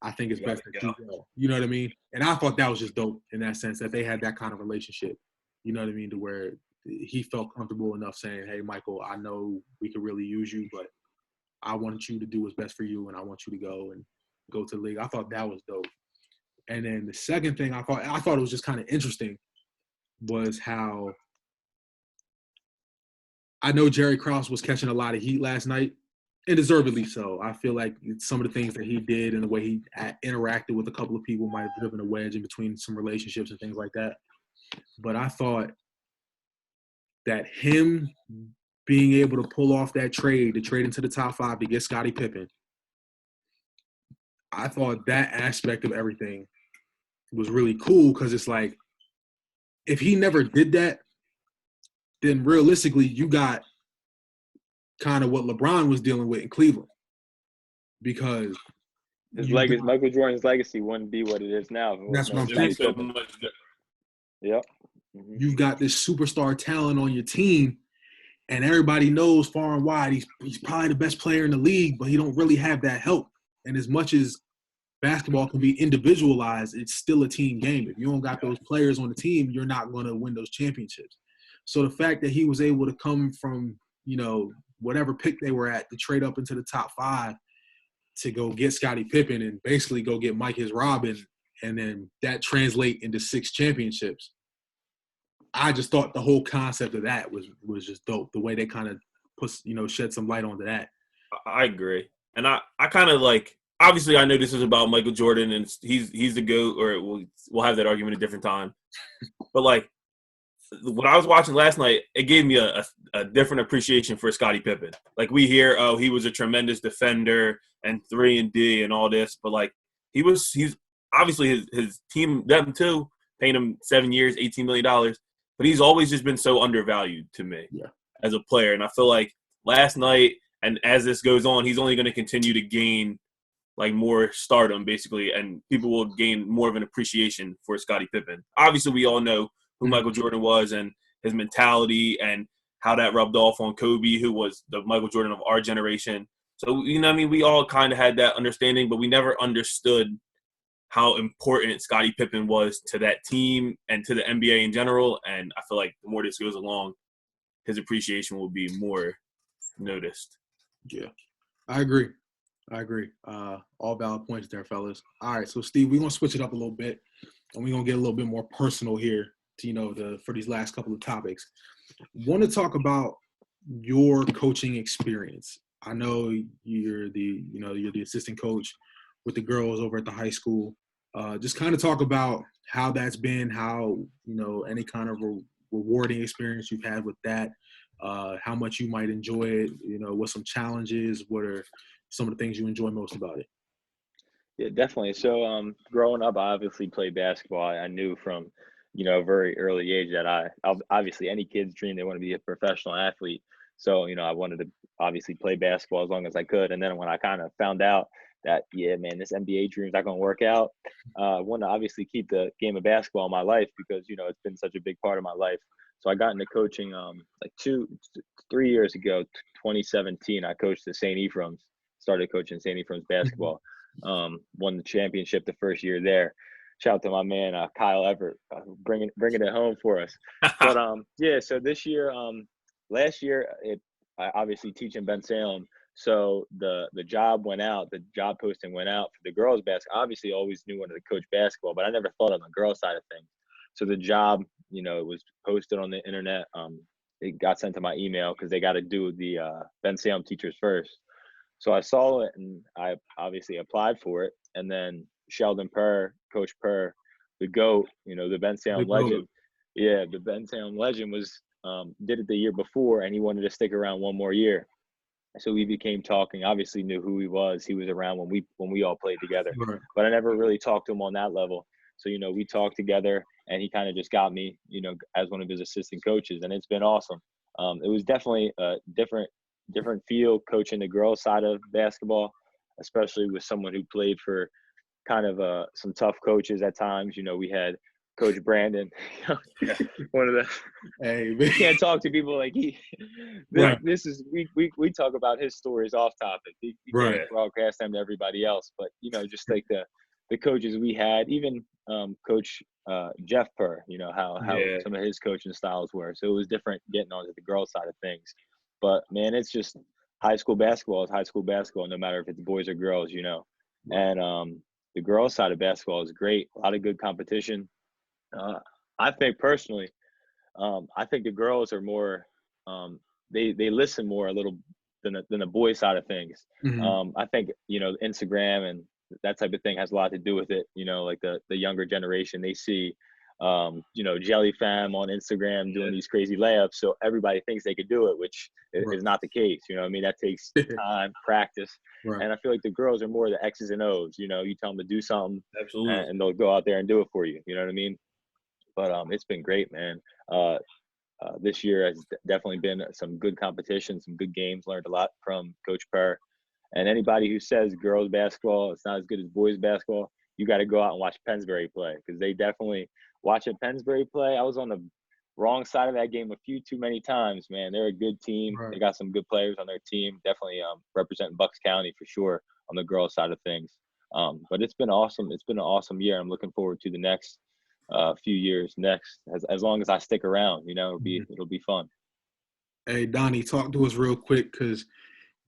I think it's best that you go. You know what I mean? And I thought that was just dope in that sense that they had that kind of relationship. You know what I mean? To where he felt comfortable enough saying, hey, Michael, I know we could really use you, but I want you to do what's best for you, and I want you to go to the league. I thought that was dope. And then the second thing I thought it was just kind of interesting was how I know Jerry Krause was catching a lot of heat last night, and deservedly so. I feel like some of the things that he did and the way he interacted with a couple of people might have driven a wedge in between some relationships and things like that. But I thought that him being able to pull off that trade, to trade into the top 5 to get Scottie Pippen, I thought that aspect of everything was really cool because it's like, if he never did that, then realistically you got kind of what LeBron was dealing with in Cleveland. Because Michael Jordan's legacy wouldn't be what it is now. That's what I'm saying. Yep. Mm-hmm. You've got this superstar talent on your team, and everybody knows far and wide he's probably the best player in the league, but he don't really have that help. And as much as basketball can be individualized, it's still a team game. If you don't got those players on the team, you're not going to win those championships. So the fact that he was able to come from, whatever pick they were at to trade up into the top 5 to go get Scottie Pippen and basically go get Mike his Robin, and then that translate into 6 championships. I just thought the whole concept of that was just dope. The way they kind of shed some light onto that. I agree. And I kind of like, obviously I know this is about Michael Jordan and he's the GOAT, or we'll have that argument a different time. But like, when I was watching last night, it gave me a different appreciation for Scottie Pippen. Like, we hear, oh, he was a tremendous defender and 3-and-D and all this, but like he's obviously his team, them too, paying him 7 years, $18 million. But he's always just been so undervalued to me as a player. And I feel like last night, and as this goes on, he's only going to continue to gain like more stardom, basically, and people will gain more of an appreciation for Scottie Pippen. Obviously, we all know who Michael Jordan was and his mentality and how that rubbed off on Kobe, who was the Michael Jordan of our generation. So, we all kind of had that understanding, but we never understood how important Scottie Pippen was to that team and to the NBA in general. And I feel like the more this goes along, his appreciation will be more noticed. Yeah, I agree. All valid points there, fellas. All right, so Steve, we're going to switch it up a little bit, and we're going to get a little bit more personal here to, for these last couple of topics. Want to talk about your coaching experience. I know you're the assistant coach with the girls over at the high school. Just kind of talk about how that's been, how, any kind of rewarding experience you've had with that, how much you might enjoy it, what some challenges, what are some of the things you enjoy most about it? Yeah, definitely. So growing up, I obviously played basketball. I knew from, a very early age that I obviously any kid's dream, they want to be a professional athlete. So, I wanted to obviously play basketball as long as I could. And then when I kind of found out that, yeah, man, this NBA dream is not going to work out, I wanted to obviously keep the game of basketball in my life because, it's been such a big part of my life. So I got into coaching like 3 years ago, 2017. I coached the St. Ephraim's, started coaching St. Ephraim's basketball. won the championship the first year there. Shout out to my man Kyle Everett, bringing it home for us. But yeah, so this year, last year, I obviously teach in Ben Salem, so the job went out, the job posting went out for the girls basketball. Obviously, always knew wanted to coach basketball, but I never thought on the girls side of things. So the job, it was posted on the internet. It got sent to my email because they got to do the Ben Salem teachers first. So I saw it and I obviously applied for it. And then Sheldon Purr, Coach Purr, the GOAT, the Ben Salem legend. Yeah, the Ben Salem legend was did it the year before, and he wanted to stick around one more year. So we became talking. Obviously, knew who he was. He was around when we all played together, Right. but I never really talked to him on that level. So we talked together, and he kind of just got me, as one of his assistant coaches, and it's been awesome. It was definitely a different feel coaching the girls side of basketball, especially with someone who played for kind of some tough coaches at times. We had Coach Brandon, one of the. Hey, we can't talk to people like he. Right. This is we talk about his stories off topic. He Right. can't broadcast them to everybody else, but just like the coaches we had, even Coach Jeff Purr, how some of his coaching styles were. So it was different getting onto the girls side of things. But man, it's just high school basketball is high school basketball, no matter if it's boys or girls, And the girls side of basketball is great. A lot of good competition. I think personally, I think the girls are more. They listen more a little than the boys side of things. Mm-hmm. I think Instagram and that type of thing has a lot to do with it. Like the younger generation, they see Jelly Fam on Instagram doing these crazy layups, so everybody thinks they could do it, which is not the case. That takes time, practice. Right. And I feel like the girls are more the X's and O's. You tell them to do something, Absolutely, and they'll go out there and do it for you. You know what I mean? But it's been great, man. This year has definitely been some good competition, some good games. Learned a lot from Coach Purr. And anybody who says girls basketball it's not as good as boys basketball, you got to go out and watch Pennsbury play, because they definitely watching Pennsbury play. I was on the wrong side of that game a few too many times, man. They're a good team. Right. They got some good players on their team. Definitely representing Bucks County for sure on the girls side of things. But it's been awesome. It's been an awesome year. I'm looking forward to the next few years next, as long as I stick around. It'll be fun. Hey, Donnie, talk to us real quick, because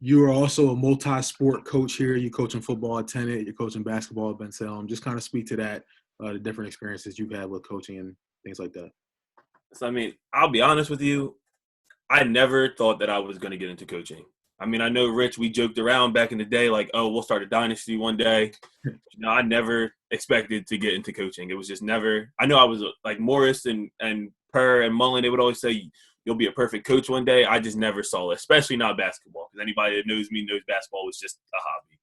you are also a multi-sport coach here. You're coaching football at Tenet. You're coaching basketball at Ben Salem. Just kind of speak to that, the different experiences you've had with coaching and things like that. So, I'll be honest with you. I never thought that I was going to get into coaching. I know, Rich, we joked around back in the day, like, oh, we'll start a dynasty one day. I never expected to get into coaching. It was just never – I know I was like Morris and Purr and Mullen, they would always say, you'll be a perfect coach one day. I just never saw it, especially not basketball, because anybody that knows me knows basketball was just a hobby.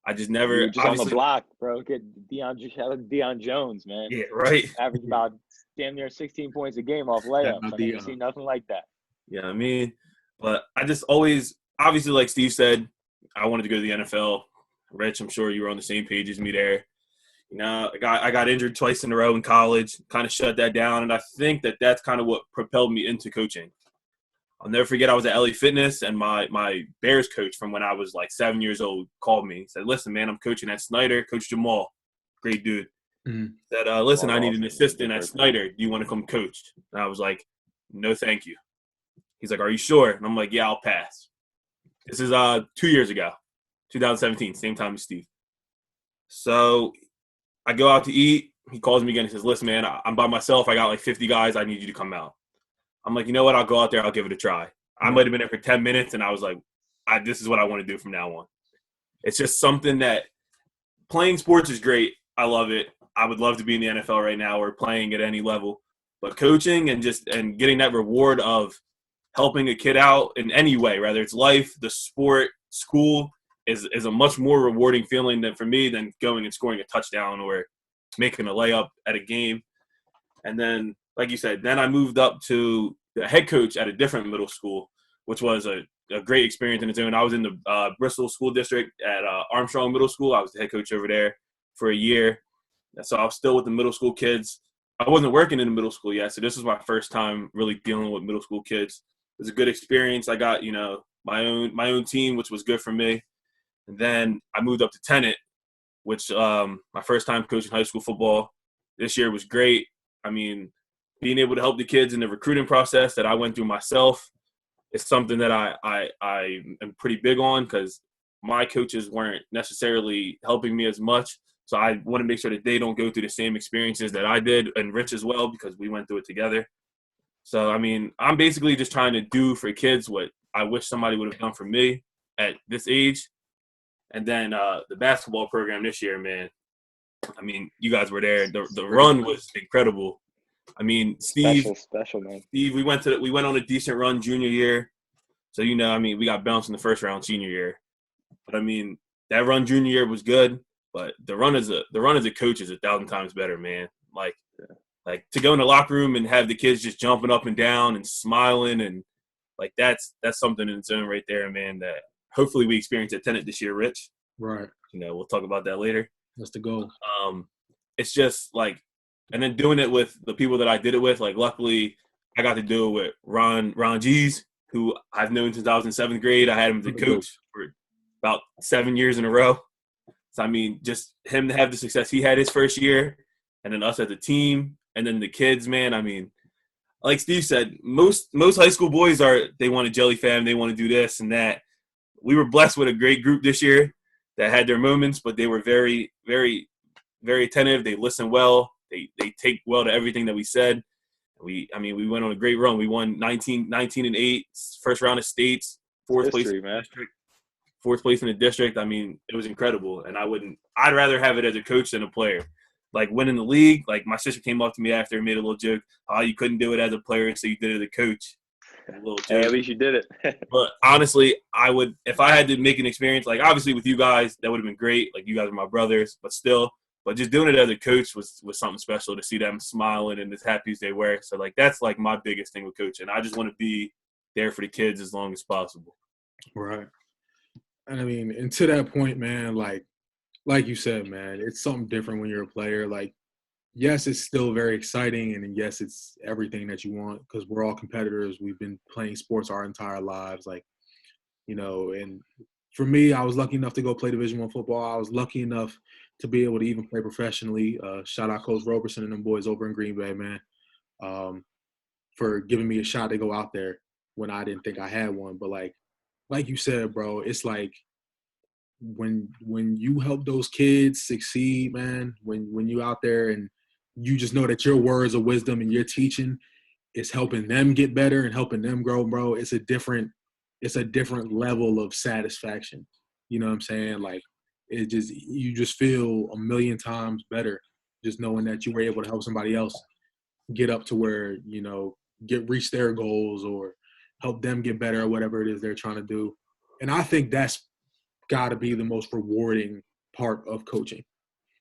I just never – you were just on the block, bro. Get Deion Jones, man. Yeah, right. Average about damn near 16 points a game off layups. I never seen nothing like that. Yeah, but I just always – obviously, like Steve said, I wanted to go to the NFL. Rich, I'm sure you were on the same page as me there. I got injured twice in a row in college, kind of shut that down, and I think that's kind of what propelled me into coaching. I'll never forget I was at LA Fitness, and my Bears coach from when I was like 7 years old called me. He said, listen, man, I'm coaching at Snyder. Coach Jamal, great dude. Mm-hmm. Said, listen, I need an assistant at Snyder. Do you want to come coach? And I was like, no, thank you. He's like, are you sure? And I'm like, yeah, I'll pass. This is 2 years ago, 2017, same time as Steve. So I go out to eat. He calls me again. He says, listen, man, I'm by myself. I got like 50 guys. I need you to come out. I'm like, you know what? I'll go out there. I'll give it a try. I might have been there for 10 minutes, and I was like, this is what I want to do from now on. It's just something that playing sports is great. I love it. I would love to be in the NFL right now or playing at any level. But coaching and getting that reward of helping a kid out in any way, whether it's life, the sport, school, is a much more rewarding feeling than for me than going and scoring a touchdown or making a layup at a game. And then, like you said, then I moved up to the head coach at a different middle school, which was a great experience in its own. I was in the Bristol School District at Armstrong Middle School. I was the head coach over there for a year. So I was still with the middle school kids. I wasn't working in the middle school yet, so this was my first time really dealing with middle school kids. It was a good experience. I got, my own team, which was good for me. And then I moved up to Tenet, which my first time coaching high school football this year was great. I mean, being able to help the kids in the recruiting process that I went through myself is something that I am pretty big on, because my coaches weren't necessarily helping me as much. So I want to make sure that they don't go through the same experiences that I did, and Rich as well, because we went through it together. So, I mean, I'm basically just trying to do for kids what I wish somebody would have done for me at this age. And then the basketball program this year, man, I mean, you guys were there. The run was incredible. I mean, Special, man. Steve, we went on a decent run junior year. So, I mean, we got bounced in the first round senior year. But, I mean, that run junior year was good. But the run as a coach is 1,000 times better, man. Like to go in the locker room and have the kids just jumping up and down and smiling, and like that's something in its own right there, man. That hopefully we experience at Tenet this year, Rich. Right. We'll talk about that later. That's the goal. It's just like, and then doing it with the people that I did it with. Like, luckily, I got to do it with Ron G's, who I've known since I was in 7th grade. I had him as a coach for about 7 years in a row. So, I mean, just him to have the success he had his first year, and then us as a team, and then the kids, man. I mean, like Steve said, most high school boys they want a jelly fam, they want to do this and that. We were blessed with a great group this year that had their moments, but they were very, very, very attentive. They listen well. They take well to everything that we said. We went on a great run. We won 19-8, first round of states, fourth place in the district. Fourth place in the district. I mean, it was incredible. And I'd rather have it as a coach than a player. Like, winning the league, like, my sister came up to me after and made a little joke. Oh, you couldn't do it as a player, so you did it as a coach. A little joke. Hey, at least you did it. But honestly, I would, if I had to make an experience, like, obviously with you guys, that would have been great. Like, you guys are my brothers, but just doing it as a coach was something special, to see them smiling and as happy as they were. So, like, that's, like, my biggest thing with coaching. I just want to be there for the kids as long as possible. Right. And I mean, and to that point, man, like you said, man, it's something different when you're a player. Like, yes, it's still very exciting, and yes, it's everything that you want, because we're all competitors. We've been playing sports our entire lives, like, and for me, I was lucky enough to go play Division I football. I was lucky enough to be able to even play professionally. Shout out Coach Roberson and them boys over in Green Bay, man, for giving me a shot to go out there when I didn't think I had one. But like you said, bro, it's like when you help those kids succeed, man, when you out there and you just know that your words of wisdom and your teaching is helping them get better and helping them grow, bro, it's a different level of satisfaction. You know what I'm saying? Like, you just feel a million times better just knowing that you were able to help somebody else get up to where, reach their goals, or help them get better at whatever it is they're trying to do. And I think that's got to be the most rewarding part of coaching.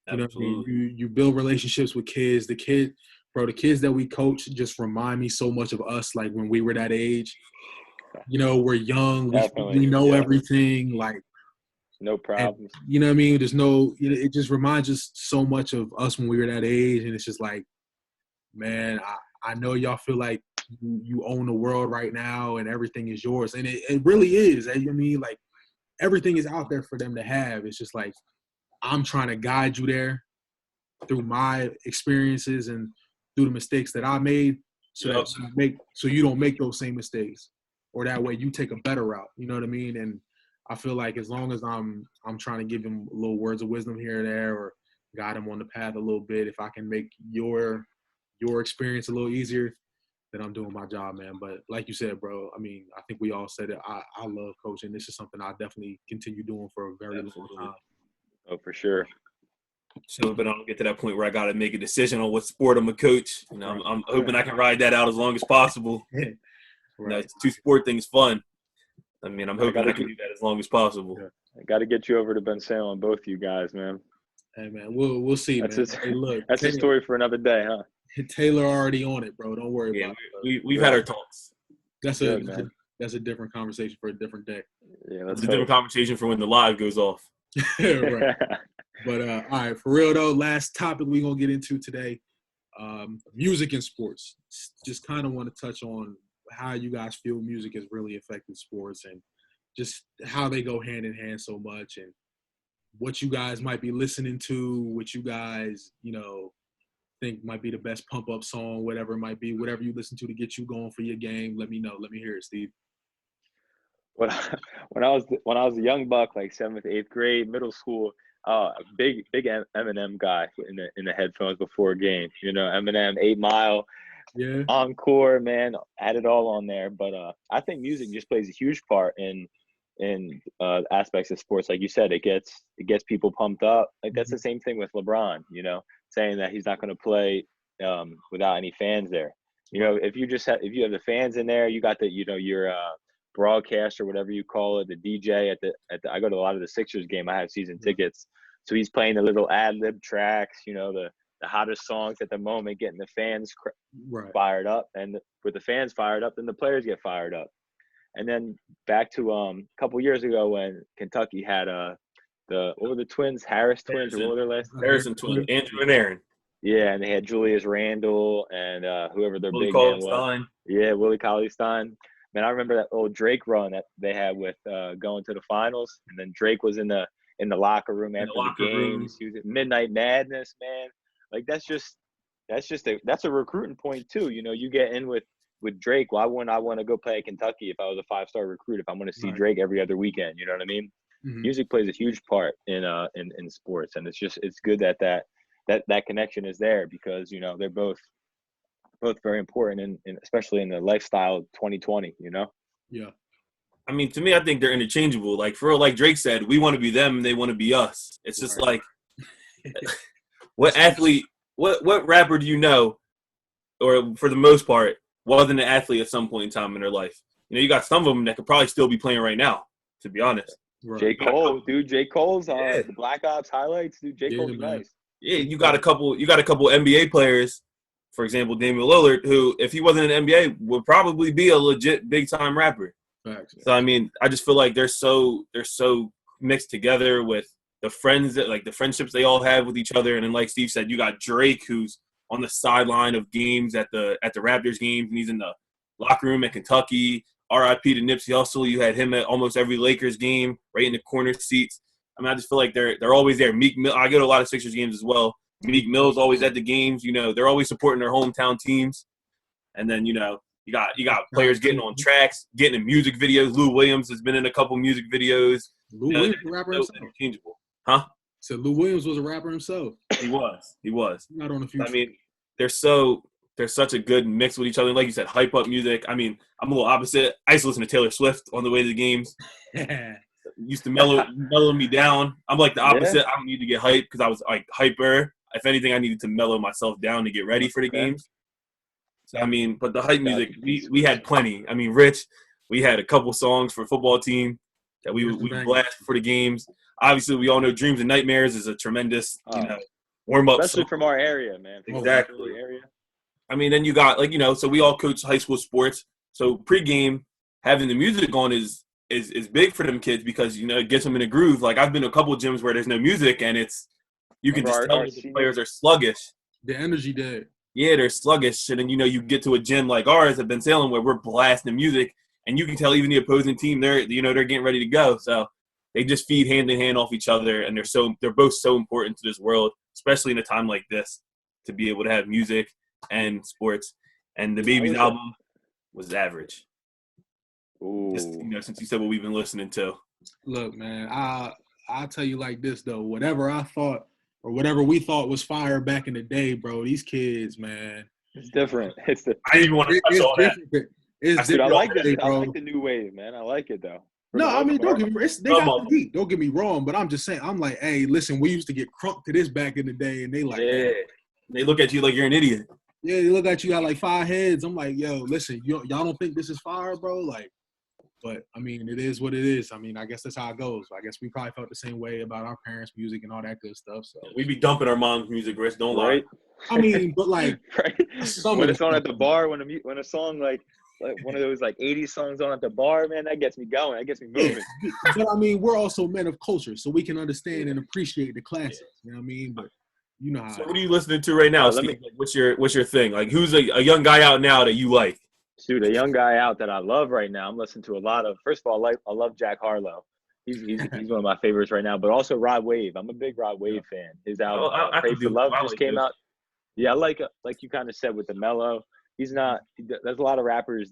You know what I mean? You build relationships with kids. The kids that we coach just remind me so much of us, like, when we were that age. We're young. We know everything. Like, no problems. And, you know what I mean? It just reminds us so much of us when we were that age. And it's just like, man, I know y'all feel like you own the world right now and everything is yours. And it really is. I mean, like, everything is out there for them to have. It's just like, I'm trying to guide you there through my experiences and through the mistakes that I made, so you don't make those same mistakes, or that way you take a better route. You know what I mean? And I feel like as long as I'm trying to give them little words of wisdom here and there, or guide them on the path a little bit, if I can make your experience a little easier, then I'm doing my job, man. But like you said, bro, I mean, I think we all said it. I love coaching. This is something I definitely continue doing for a very long time. Oh, for sure. So, but I don't get to that point where I got to make a decision on what sport I'm a coach. I'm hoping I can ride that out as long as possible. Right. The 2-sport thing's fun. I mean, I'm hoping I can do that as long as possible. Yeah. I got to get you over to Ben Salem, both you guys, man. Hey, man, we'll see, man. Hey, look, that's a story for another day, huh? Taylor already on it, bro. Don't worry about it. We've had our talks. That's a different conversation for a different day. Yeah, that's a different conversation for when the live goes off. Right. But all right, for real though, last topic we're gonna get into today, music and sports. Just kind of want to touch on how you guys feel music has really affected sports, and just how they go hand in hand so much, and what you guys might be listening to, what you guys, think might be the best pump up song, whatever it might be, whatever you listen to get you going for your game. Let me know. Let me hear it, Steve. When I was a young buck, like 7th, 8th grade, middle school, a big Eminem guy in the headphones before a game. Eminem, 8 Mile, Yeah. Encore, man, had it all on there. But I think music just plays a huge part in aspects of sports. Like you said, it gets people pumped up. Like that's the same thing with LeBron, saying that he's not going to play without any fans there. If you have the fans in there, you got your broadcast or whatever you call it, the DJ at the I go to a lot of the Sixers game. I have season tickets, so he's playing the little ad lib tracks, the hottest songs at the moment, getting the fans fired up, and with the fans fired up, then the players get fired up. And then back to a couple years ago when Kentucky had what were the twins? Harris twins, or what were their last? Harrison twins, Andrew and Aaron. Yeah, and they had Julius Randle and whoever their Willie big man was. Cauley-Stein. Yeah, Willie Cauley-Stein. Man, I remember that old Drake run that they had with going to the finals, and then Drake was in the locker room after the games. He was at Midnight Madness, man. Like that's a recruiting point too. You get in with Drake. Why wouldn't I want to go play at Kentucky if I was a 5-star recruit? If I'm going to see Drake every other weekend, you know what I mean? Mm-hmm. Music plays a huge part in sports, and it's good that connection is there because they're both very important and especially in the lifestyle of 2020. Yeah. I mean, to me, I think they're interchangeable. Like for real, like Drake said, we want to be them, and they want to be us. It's just like, what athlete, what rapper do you know, or for the most part, wasn't an athlete at some point in time in their life? You got some of them that could probably still be playing right now, to be honest. Right. J. Cole, dude. J. Cole's the Black Ops highlights, dude. J. Cole's nice. Yeah, you got a couple NBA players, for example, Damian Lillard, who, if he wasn't in the NBA, would probably be a legit big time rapper. Facts. So I mean, I just feel like they're so mixed together with the friendships they all have with each other. And then, like Steve said, you got Drake, who's on the sideline of games at the Raptors games, and he's in the locker room at Kentucky. R.I.P. to Nipsey Hussle. You had him at almost every Lakers game, right in the corner seats. I mean, I just feel like they're always there. Meek Mill, I go to a lot of Sixers games as well. Meek Mill's always at the games. They're always supporting their hometown teams. And then, you got players getting on tracks, getting in music videos. Lou Williams has been in a couple music videos. Lou Williams was a rapper himself. Interchangeable. Huh? So Lou Williams was a rapper himself. He was. Not on a few. I mean, they're such a good mix with each other. Like you said, hype up music. I mean, I'm a little opposite. I used to listen to Taylor Swift on the way to the games. Used to mellow me down. I'm like the opposite. Yeah. I don't need to get hyped because I was like hyper. If anything, I needed to mellow myself down to get ready for the games. So I mean, but the hype music, we had plenty. I mean, Rich, we had a couple songs for football team that we blast for the games. Obviously, we all know Dreams and Nightmares is a tremendous, warm up. Especially from our area, man. Exactly. I mean, then you got so we all coach high school sports. So pregame, having the music on is big for them kids because it gets them in a groove. Like I've been to a couple of gyms where there's no music and you can just tell the players are sluggish. The energy dead. Yeah, they're sluggish. And then you get to a gym like ours at Ben Salem where we're blasting music, and you can tell even the opposing team they're getting ready to go. So they just feed hand in hand off each other, and they're both so important to this world, especially in a time like this, to be able to have music and sports. And the Baby's album was average. Ooh. Just, since you said what we've been listening to. Look, man, I'll tell you like this though. Whatever I thought or whatever we thought was fire back in the day, bro. These kids, man, it's different. I didn't even want to touch all that. It's different. I like this. I like the new wave, man. I like it though. No, I mean, don't get me. They got the beat. Don't get me wrong, but I'm just saying. I'm like, hey, listen, we used to get crunk to this back in the day, and they like, they look at you like you're an idiot. Yeah, they look at you got like 5 heads. I'm like, yo, listen, y'all don't think this is fire, bro? Like, but I mean, it is what it is. I mean, I guess that's how it goes. I guess we probably felt the same way about our parents' music and all that good stuff. So we be dumping our mom's music, Rich. Don't lie. I mean, but like, when it's on at the bar, when a song like one of those like 80s songs on at the bar, man, that gets me going. That gets me moving. But I mean, we're also men of culture, so we can understand and appreciate the classics. You know what I mean? But you know how. So what are you listening to right now, Steve? What's your thing? Like, who's a young guy out now that you like? Dude, a young guy out that I love right now. I'm listening to a lot of. First of all, I love Jack Harlow. He's one of my favorites right now. But also Rod Wave. I'm a big Rod Wave fan. His album I Pray could for do. Love I just like came this. out. Yeah, I like you kind of said with the mellow. There's a lot of rappers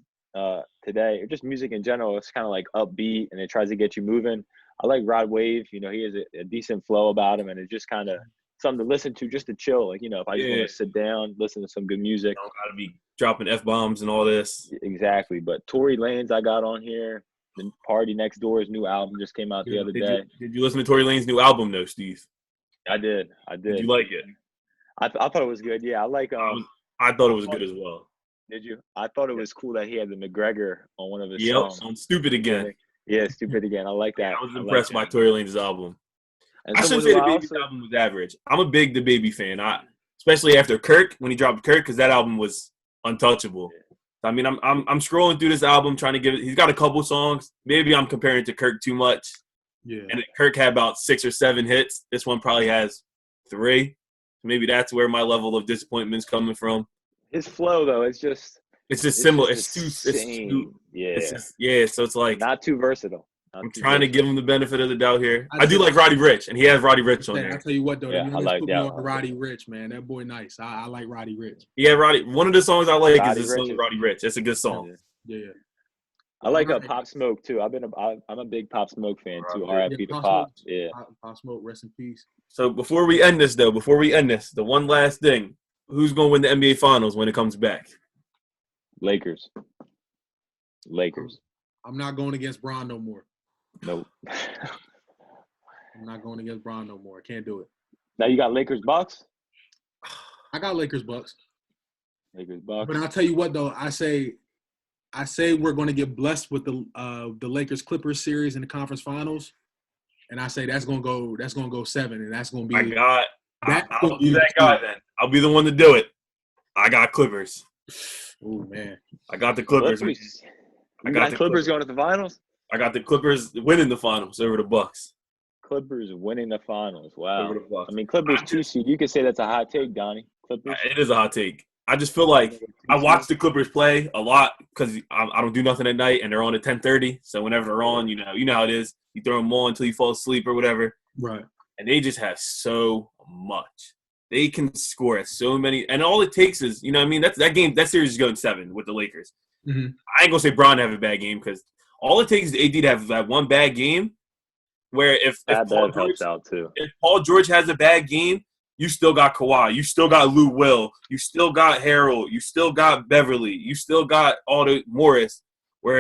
today, or just music in general. It's kind of like upbeat and it tries to get you moving. I like Rod Wave. You know, he has a decent flow about him, and it's just kind of something to listen to, just to chill. Like, you know, if I just want to sit down, listen to some good music. Don't gotta be dropping F-bombs and all this. Exactly. But Tory Lanez I got on here. The Party Next Door's new album just came out the other day. Did you listen to Tory Lanez's new album though, Steve? I did. Did you like it? I thought it was good. Yeah, I like. I thought it was good as well. Did you? I thought it was cool that he had the McGregor on one of his Yep, songs. on Stupid Again. Yeah, Stupid Again. I like that. I was impressed by Tory Lanez's album. And I shouldn't say the Baby's album was average. I'm a big DaBaby fan. Especially after Kirk, when he dropped Kirk, because that album was untouchable. I mean, I'm scrolling through this album trying to give it. He's got a couple songs. Maybe I'm comparing to Kirk too much. Yeah. And Kirk had about 6 or 7 hits. This one probably has 3. Maybe that's where my level of disappointment's coming from. His flow, though, it's just similar. It's too. So it's like not too versatile. I'm trying to give him the benefit of the doubt here. I do like Roddy Ricch, and he has Roddy Ricch on there. I'll tell you what, though. Yeah, I like that. Roddy Ricch, man. That boy nice. I like Roddy Ricch. Yeah, Roddy. One of the songs I like Roddy is the song with Roddy Ricch. It's a good song. Yeah. I like Pop Smoke, too. I'm a big Pop Smoke fan, too. R.I.P. to Pop. Yeah. Pop Smoke, rest in peace. So before we end this, the one last thing. Who's going to win the NBA Finals when it comes back? Lakers. I'm not going against Bron no more. Nope. I'm not going against Bron no more. I can't do it. Now you got Lakers Bucks? I got Lakers Bucks. Lakers Bucks. But I'll tell you what, though. I say we're going to get blessed with the Lakers Clippers series in the conference finals. And I say that's going to go 7, and that's going to be I'll be that guy then. I'll be the one to do it. I got Clippers. Oh man. I got the Clippers. I got the Clippers going to the finals? I got the Clippers winning the finals over the Bucks. Clippers winning the finals. Wow. Over the Bucks. I mean, Clippers 2 seed. You could say that's a hot take, Donnie. Clippers. It is a hot take. I just feel like I watch the Clippers play a lot because I don't do nothing at night, and they're on at 10:30. So whenever they're on, you know how it is. You throw them on until you fall asleep or whatever. Right. And they just have so much. They can score at so many, and all it takes is, you know what I mean? That series is going 7 with the Lakers. Mm-hmm. I ain't gonna say Bron have a bad game because all it takes is AD to have that one bad game. Where if Paul George has a bad game, you still got Kawhi, you still got Lou Will, you still got Harold, you still got Beverly, you still got Morris. Where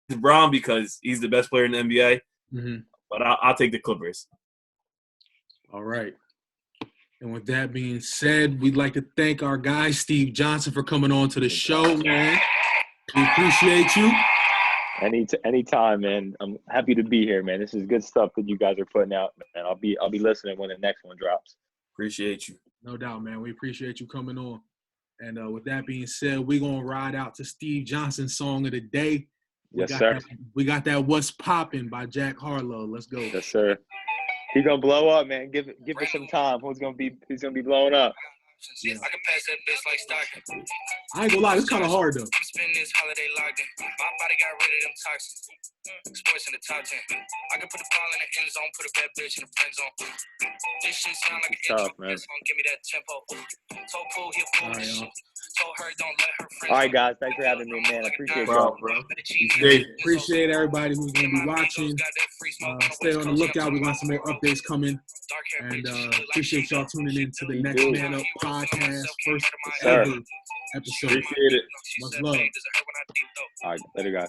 it's Bron because he's the best player in the NBA. Mm-hmm. But I'll take the Clippers. All right. And with that being said, we'd like to thank our guy, Steve Johnson, for coming on to the show, man. We appreciate you. Anytime, man. I'm happy to be here, man. This is good stuff that you guys are putting out, man. I'll be listening when the next one drops. Appreciate you. No doubt, man. We appreciate you coming on. And with that being said, we're going to ride out to Steve Johnson's song of the day. Yes, sir. We got that What's Poppin' by Jack Harlow. Let's go. Yes, sir. He's gonna blow up, man. Give it some time. He's gonna be blowing up. Yeah. I ain't gonna lie, it's kind of hard though. I'm spending this holiday locked in. My body got rid of them toxins. Sports in the top 10. I can put the ball in the end zone, put a bad bitch in the friend zone. This shit sound like an intro. It's gonna give me that tempo. Told Pool, he'll pull this shit. Told her don't let her friends. All right, guys. Thanks for having me, man. I appreciate y'all. Appreciate everybody who's gonna be watching. Stay on the lookout. We got some more updates coming. And appreciate y'all tuning in to the Next Man Up podcast, first ever episode. Appreciate it. Much love. All right, later, guys.